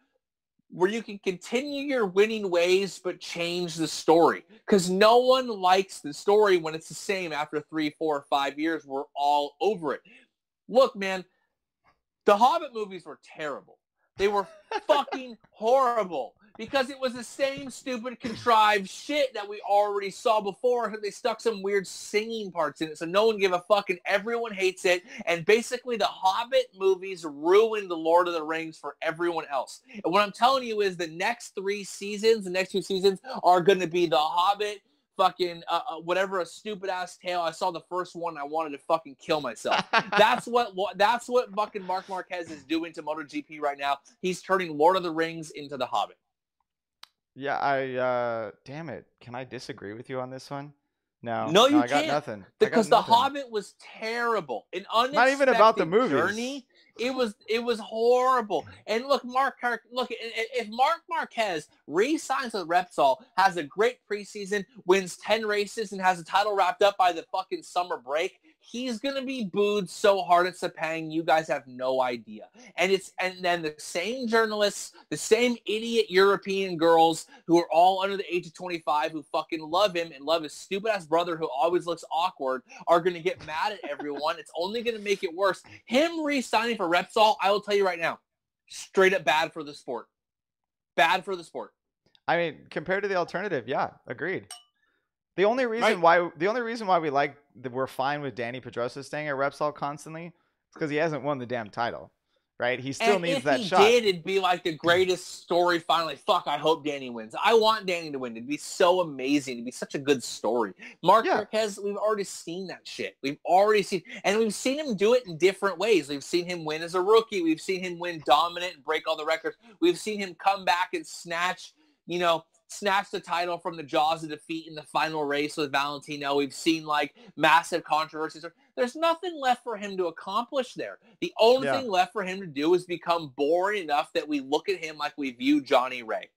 where you can continue your winning ways but change the story. Because no one likes the story when it's the same after 3, 4, 5 years. We're all over it. Look, man, the Hobbit movies were terrible. They were fucking horrible. Because it was the same stupid contrived shit that we already saw before. They stuck some weird singing parts in it, so no one gave a fuck, and everyone hates it. And basically, the Hobbit movies ruined the Lord of the Rings for everyone else. And what I'm telling you is the next 3 seasons, the next 2 seasons, are going to be the Hobbit, fucking whatever, a stupid ass tale. I saw the first one, I wanted to fucking kill myself. That's what fucking Marc Marquez is doing to MotoGP right now. He's turning Lord of the Rings into the Hobbit. Yeah, damn it. Can I disagree with you on this one? No, you I got can't. nothing. Because The Hobbit was terrible. An unexpected not even about the movies. Journey. It was horrible. And look, if Marc Marquez re-signs with Repsol, has a great preseason, wins 10 races, and has a title wrapped up by the fucking summer break, he's gonna be booed so hard at Sepang, you guys have no idea. And then the same journalists, the same idiot European girls who are all under the age of 25 who fucking love him and love his stupid ass brother who always looks awkward are gonna get mad at everyone. It's only gonna make it worse. Him re-signing for Repsol, I will tell you right now, straight up bad for the sport. Bad for the sport. I mean, compared to the alternative, yeah, agreed. The only reason why we're fine with Danny Pedrosa staying at Repsol constantly is because he hasn't won the damn title, right? He still needs that shot. If he did, it'd be like the greatest story finally. Fuck, I hope Danny wins. I want Danny to win. It'd be so amazing. It'd be such a good story. Marc Marquez, we've already seen that shit. We've seen him do it in different ways. We've seen him win as a rookie. We've seen him win dominant and break all the records. We've seen him come back and snatch the title from the jaws of defeat in the final race with Valentino. We've seen like massive controversies. There's nothing left for him to accomplish there. The only thing left for him to do is become boring enough that we look at him like we view Johnny Ray.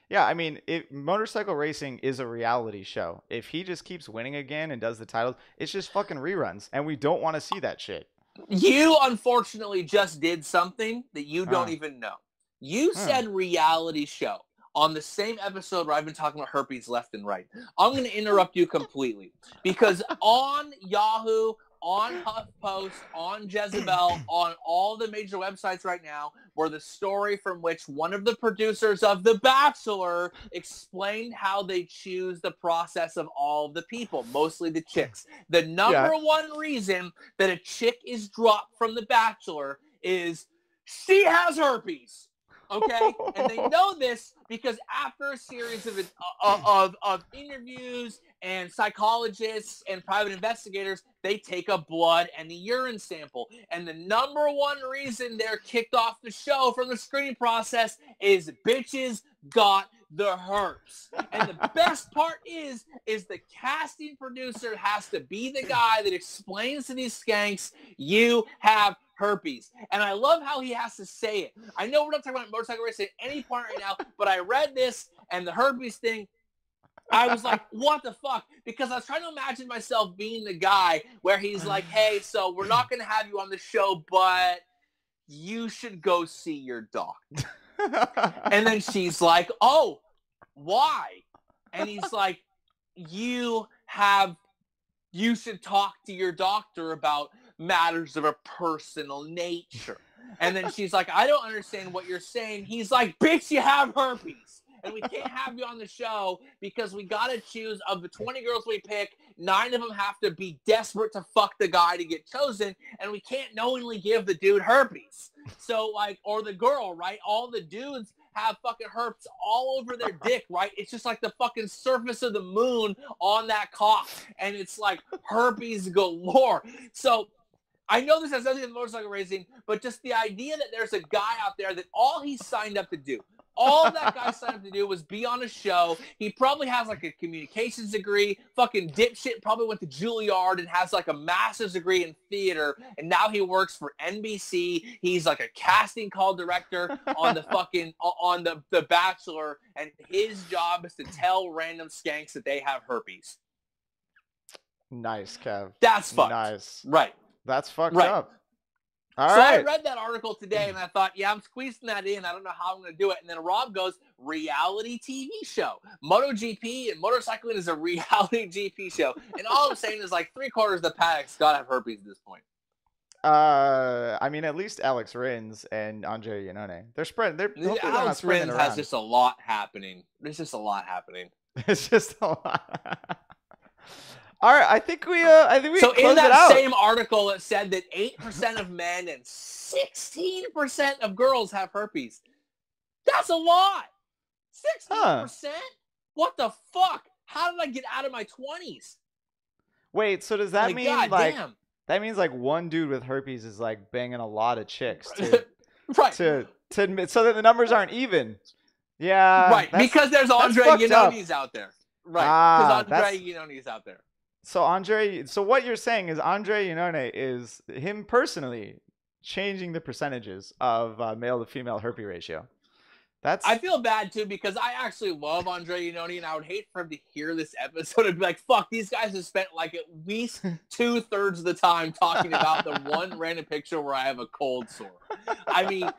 Yeah, I mean, motorcycle racing is a reality show. If he just keeps winning again and does the titles, it's just fucking reruns, and we don't want to see that shit. You, unfortunately, just did something that you don't even know. You said reality show on the same episode where I've been talking about herpes left and right. I'm going to interrupt you completely because on Yahoo, on HuffPost, on Jezebel, on all the major websites right now, were the story from which one of the producers of The Bachelor explained how they choose the process of all of the people, mostly the chicks. The number one reason that a chick is dropped from The Bachelor is she has herpes. Okay, and they know this because after a series of interviews and psychologists and private investigators, they take a blood and a urine sample. And the number one reason they're kicked off the show from the screening process is bitches got the herpes. And the best part is the casting producer has to be the guy that explains to these skanks, you have herpes. And I love how he has to say it. I know we're not talking about motorcycle racing at any point right now, but I read this and the herpes thing, I was like, what the fuck? Because I was trying to imagine myself being the guy where he's like, hey, so we're not going to have you on the show, but you should go see your doctor. And then she's like, oh, why? And he's like, you should talk to your doctor about matters of a personal nature. And then she's like, I don't understand what you're saying. He's like, bitch, you have herpes. and we can't have you on the show because we got to choose of the 20 girls we pick, 9 of them have to be desperate to fuck the guy to get chosen, and we can't knowingly give the dude herpes. So, like, or the girl, right? All the dudes have fucking herpes all over their dick, right? It's just like the fucking surface of the moon on that cock, and it's like herpes galore. So I know this has nothing to do with motorcycle racing, but just the idea that there's a guy out there that all he signed up to do, all that guy signed up to do was be on a show. He probably has like a communications degree. Fucking dipshit probably went to Juilliard and has like a master's degree in theater. And now he works for NBC. He's like a casting call director on the fucking, on the Bachelor. And his job is to tell random skanks that they have herpes. Nice, Kev. That's fucked. Nice. Right. That's fucked Right. up. All so right. I read that article today, and I thought, yeah, I'm squeezing that in. I don't know how I'm going to do it. And then Rob goes, reality TV show. MotoGP and motorcycling is a reality GP show. And all I'm saying is like 3/4 of the paddock's got to have herpes at this point. I mean, at least Alex Rins and Andre Iannone. They're spreading. Alex Rins has just a lot happening. There's just a lot happening. It's just a lot. All right, I think we so in that same article, it said that 8% of men and 16% of girls have herpes. That's a lot. 16%? What the fuck? How did I get out of my 20s? Wait, so does that mean God like damn. that means like one dude with herpes is like banging a lot of chicks to right to admit, so that the numbers aren't even. Yeah, right, because there's Andre Iannone's out there. Right, because Andre Iannone's out there. So what you're saying is Andre Iannone is him personally changing the percentages of male to female herpes ratio. I feel bad too because I actually love Andre Iannone, and I would hate for him to hear this episode and be like, "Fuck, these guys have spent like at least 2/3 of the time talking about the one random picture where I have a cold sore." I mean,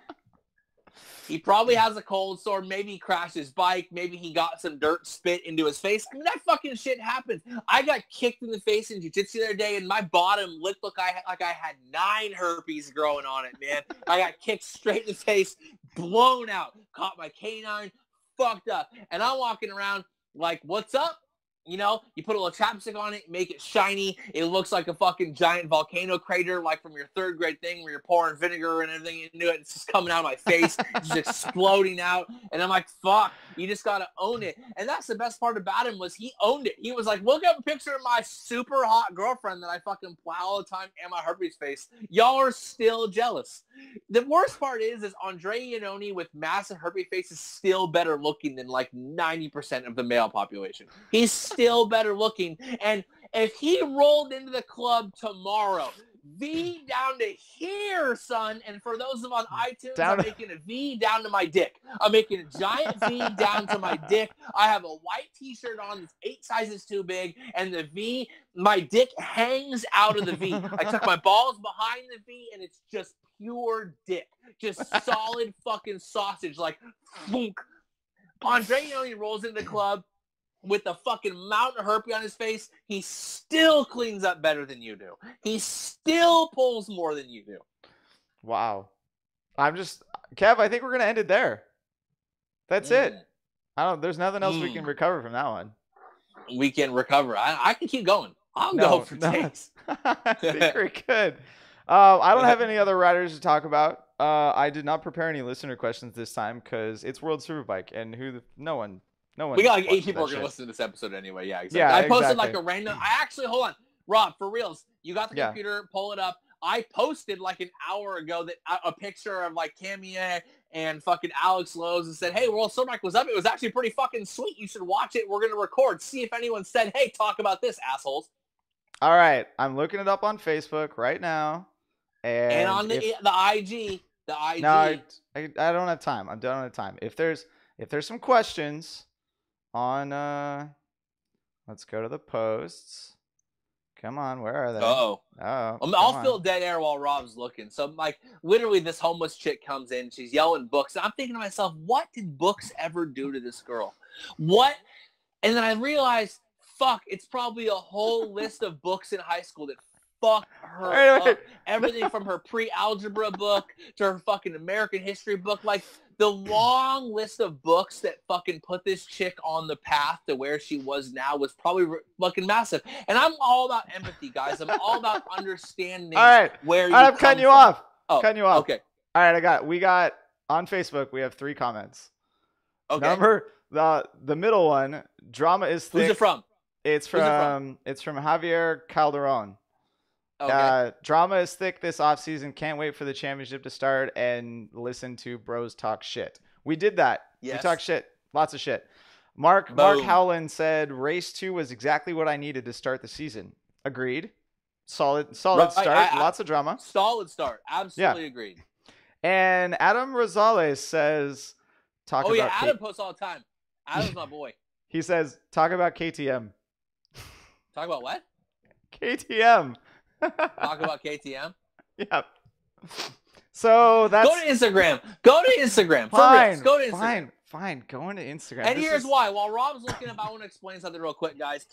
he probably has a cold sore. Maybe he crashed his bike. Maybe he got some dirt spit into his face. I mean, that fucking shit happens. I got kicked in the face in jiu-jitsu the other day, and my bottom lip looked like I had 9 herpes growing on it, man. I got kicked straight in the face, blown out, caught my canine, fucked up. And I'm walking around like, what's up? You know, you put a little chapstick on it, make it shiny. It looks like a fucking giant volcano crater, like from your 3rd grade thing where you're pouring vinegar and everything into it. It's just coming out of my face. It's just exploding out. And I'm like, fuck, you just got to own it. And that's the best part about him was he owned it. He was like, look at a picture of my super hot girlfriend that I fucking plow all the time and my herpes face. Y'all are still jealous. The worst part is Andre Iannone with massive herpes face is still better looking than like 90% of the male population. He's still better looking. And if he rolled into the club tomorrow, V down to here, son. And for those of on iTunes, I'm making a V down to my dick. I'm making a giant V down to my dick. I have a white t-shirt on that's 8 sizes too big. And the V, my dick hangs out of the V. I tuck my balls behind the V and it's just pure dick. Just solid fucking sausage. Like, boom. Andre Iannone rolls into the club with a fucking mountain of herpes on his face. He still cleans up better than you do. He still pulls more than you do. Wow. Kev, I think we're going to end it there. That's it. There's nothing else we can recover from that one. We can recover. I can keep going. I'll go for days. I think we're good. I don't have any other riders to talk about. I did not prepare any listener questions this time because it's World Superbike and no one. We got like 8 people are going to listen to this episode anyway. Yeah, exactly. Yeah, I posted like a random. Hold on. Rob, for reals. You got the computer, pull it up. I posted like an hour ago that a picture of like Gagne and fucking Alex Lowe's and said, hey, World Superbike was up. It was actually pretty fucking sweet. You should watch it. We're going to record. See if anyone said, hey, talk about this, assholes. All right. I'm looking it up on Facebook right now. And on the IG. The IG. No, I don't have time. I don't have time. If there's some questions on let's go to the posts. Come on, where are they? I'll fill dead air while Rob's looking. So like literally this homeless chick comes in, she's yelling books. And I'm thinking to myself, what did books ever do to this girl? What? And then I realized, fuck, it's probably a whole list of books in high school that fuck her up. Everything from her pre-algebra book to her fucking American history book. Like, the long list of books that fucking put this chick on the path to where she was now was probably fucking massive. And I'm all about empathy, guys. I'm all about understanding where I'm cutting you off. Oh, cutting you off. Okay. All right, we got on Facebook, we have 3 comments. Okay. Number the middle one, drama is thick. Who's it from? It's from Javier Calderon. Okay. Drama is thick this offseason. Can't wait for the championship to start and listen to bros talk shit. We did that. Yes. We talked shit. Lots of shit. Mark Howland said race 2 was exactly what I needed to start the season. Agreed. Solid start. Lots of drama. Solid start. Absolutely agreed. And Adam Rosales says Adam posts all the time. Adam's my boy. He says talk about KTM. Talk about what? KTM. Talk about KTM? Yeah. So that's... Go to Instagram. Go to Instagram. Fine. Go to Instagram. Fine. Go into Instagram. And here's why. While Rob's looking up, I want to explain something real quick, guys.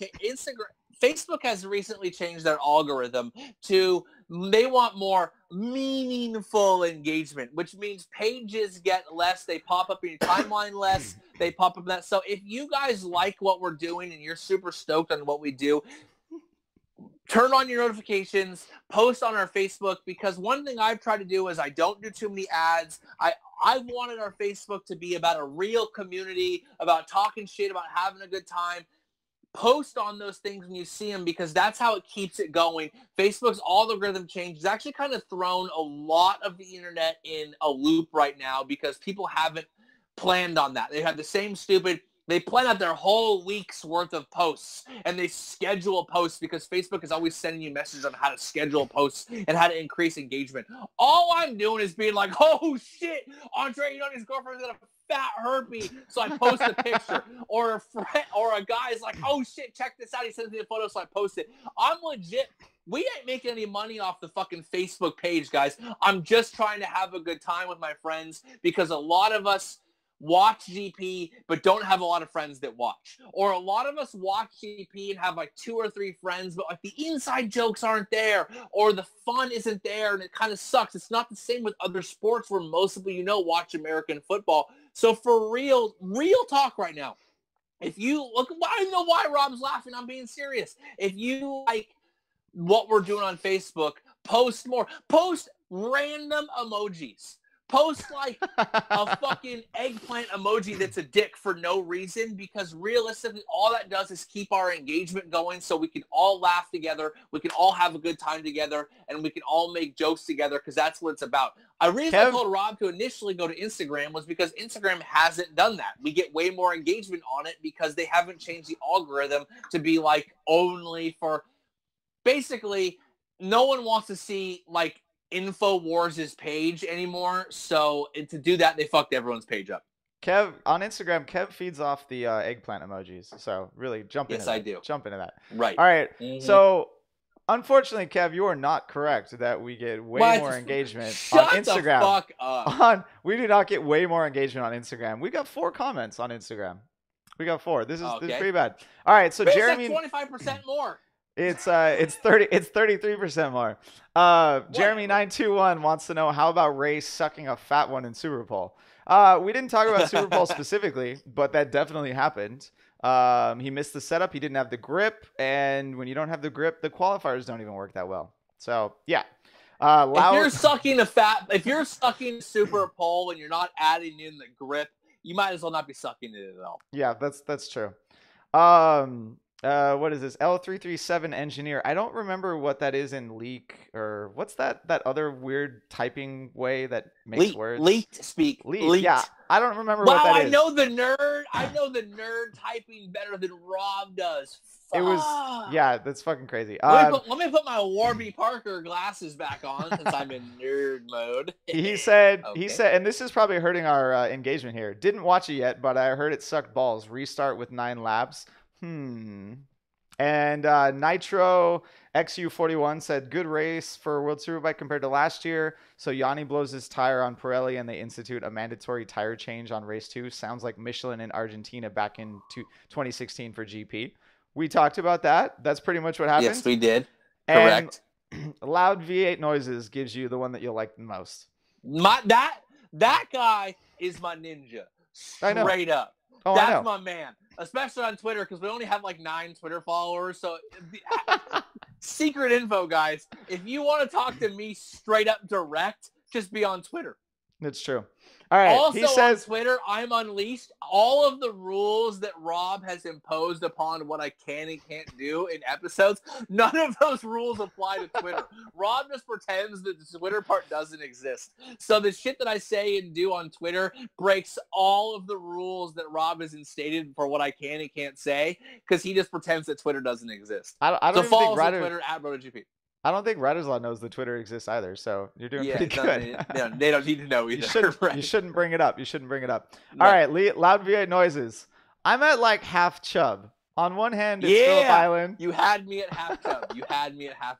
Facebook has recently changed their algorithm to they want more meaningful engagement, which means pages get less. They pop up in your timeline less. They pop up that. So if you guys like what we're doing and you're super stoked on what we do, turn on your notifications, post on our Facebook, because one thing I've tried to do is I don't do too many ads. I've wanted our Facebook to be about a real community, about talking shit, about having a good time. Post on those things when you see them, because that's how it keeps it going. Facebook's algorithm change has actually kind of thrown a lot of the internet in a loop right now because people haven't planned on that. They have the same stupid... They plan out their whole week's worth of posts, and they schedule posts because Facebook is always sending you messages on how to schedule posts and how to increase engagement. All I'm doing is being like, oh, shit, Andre, his girlfriend's got a fat herpy, so I post a picture. Or a guy's like, oh, shit, check this out. He sends me a photo, so I post it. I'm legit. We ain't making any money off the fucking Facebook page, guys. I'm just trying to have a good time with my friends because a lot of us watch GP but don't have a lot of friends that watch, or a lot of us watch GP and have like 2 or 3 friends, but like the inside jokes aren't there, or the fun isn't there, and it kind of sucks. It's not the same with other sports where most people watch American football. So for real talk right now, if you look, I don't know why Rob's laughing, I'm being serious. If you like what we're doing on Facebook, post more, post random emojis. Post like a fucking eggplant emoji that's a dick for no reason, because realistically all that does is keep our engagement going so we can all laugh together, we can all have a good time together, and we can all make jokes together, because that's what it's about. A reason I told Rob to initially go to Instagram was because Instagram hasn't done that. We get way more engagement on it because they haven't changed the algorithm to be like only for... Basically, no one wants to see like InfoWars' page anymore, so to do that, they fucked everyone's page up. Kev, on Instagram, Kev feeds off the eggplant emojis, so really jump into that. Yes, I do. Jump into that. Right. All right, so unfortunately, Kev, you are not correct that we get way more engagement on Instagram. Shut the fuck up. We do not get way more engagement on Instagram. We got 4 comments on Instagram. We got 4. This is pretty bad. All right, so Jeremy... It's like 25% more. It's 33% more. Jeremy921 wants to know, how about Ray sucking a fat one in Super Bowl? We didn't talk about Super Bowl specifically, but that definitely happened. He missed the setup. He didn't have the grip, and when you don't have the grip, the qualifiers don't even work that well. So yeah. If you're sucking a Super Bowl and you're not adding in the grip, you might as well not be sucking it at all. Yeah, that's true. What is this? L337 engineer. I don't remember what that is in leak, or what's that other weird typing way that makes words? Leaked speak. Leaked. Yeah. I don't remember what that is. Wow, I know the nerd typing better than Rob does. Fuck. It was, yeah, that's fucking crazy. Let me put my Warby Parker glasses back on since I'm in nerd mode. He said, and this is probably hurting our engagement here. Didn't watch it yet, but I heard it sucked balls. Restart with 9 laps. And Nitro XU41 said, good race for World Superbike compared to last year. So Yanni blows his tire on Pirelli and they institute a mandatory tire change on race 2. Sounds like Michelin in Argentina back in 2016 for GP. We talked about that. That's pretty much what happened. Yes, we did. And correct. Loud V8 noises gives you the one that you'll like the most. That guy is my ninja. Straight up. Oh, That's my man. Especially on Twitter, because we only have like 9 Twitter followers. So secret info, guys. If you want to talk to me straight up direct, just be on Twitter. It's true. All right. Also he says, on Twitter, I'm unleashed. All of the rules that Rob has imposed upon what I can and can't do in episodes, none of those rules apply to Twitter. Rob just pretends that the Twitter part doesn't exist. So the shit that I say and do on Twitter breaks all of the rules that Rob has instated for what I can and can't say, because he just pretends that Twitter doesn't exist. I don't so even follow think us on Twitter at BrotoGP. I don't think Writer's Law knows that Twitter exists either, so you're doing pretty good. They don't need to know either. You shouldn't bring it up. You shouldn't bring it up. No. All right, loud V8 noises. I'm at like half chub. On one hand, it's Phillip Island. You had me at half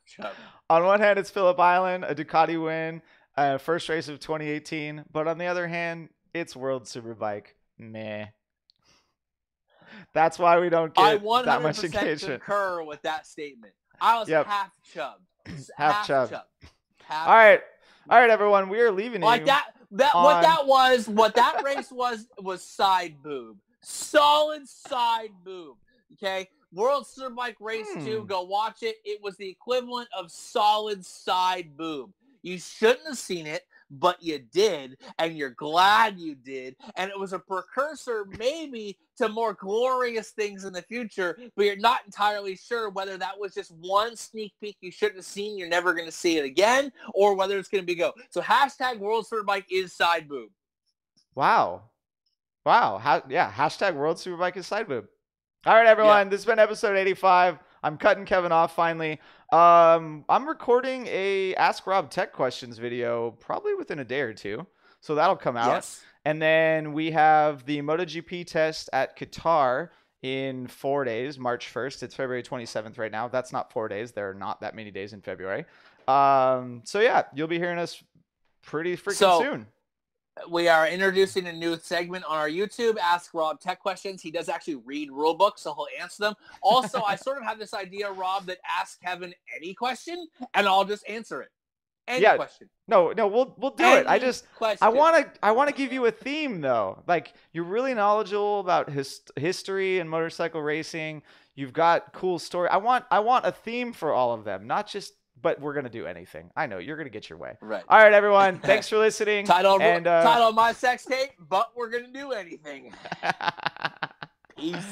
chub. On one hand, it's Phillip Island, a Ducati win, first race of 2018. But on the other hand, it's World Superbike. Meh. That's why we don't get that much engagement. I 100% concur with that statement. I was half chub. Half chub. All right, everyone, we are leaving like you. What that race was side boob, solid side boob. Okay, World Superbike Race 2. Go watch it. It was the equivalent of solid side boob. You shouldn't have seen it, but you did, and you're glad you did. And it was a precursor maybe to more glorious things in the future, but you're not entirely sure whether that was just one sneak peek you shouldn't have seen, you're never going to see it again, or whether it's going to be go. So hashtag World Superbike is side boob. Wow. Hashtag World Superbike is side boob. All right, everyone. This has been episode 85. I'm cutting Kevin off finally. I'm recording a Ask Rob Tech Questions video probably within a day or two. So that'll come out. Yes. And then we have the MotoGP test at Qatar in 4 days, March 1st. It's February 27th right now. That's not 4 days. There are not that many days in February. So yeah, you'll be hearing us pretty freaking soon. We are introducing a new segment on our YouTube, Ask Rob Tech Questions. He does actually read rule books, so he'll answer them. Also, I sort of have this idea, Rob, that ask Kevin any question, and I'll just answer it. Any question. No, we'll do it. I want to give you a theme though. Like, you're really knowledgeable about history and motorcycle racing. You've got cool story. I want a theme for all of them, not just. But we're going to do anything. I know. You're going to get your way. Right. All right, everyone. Thanks for listening. Title of my sex tape, but we're going to do anything. Peace.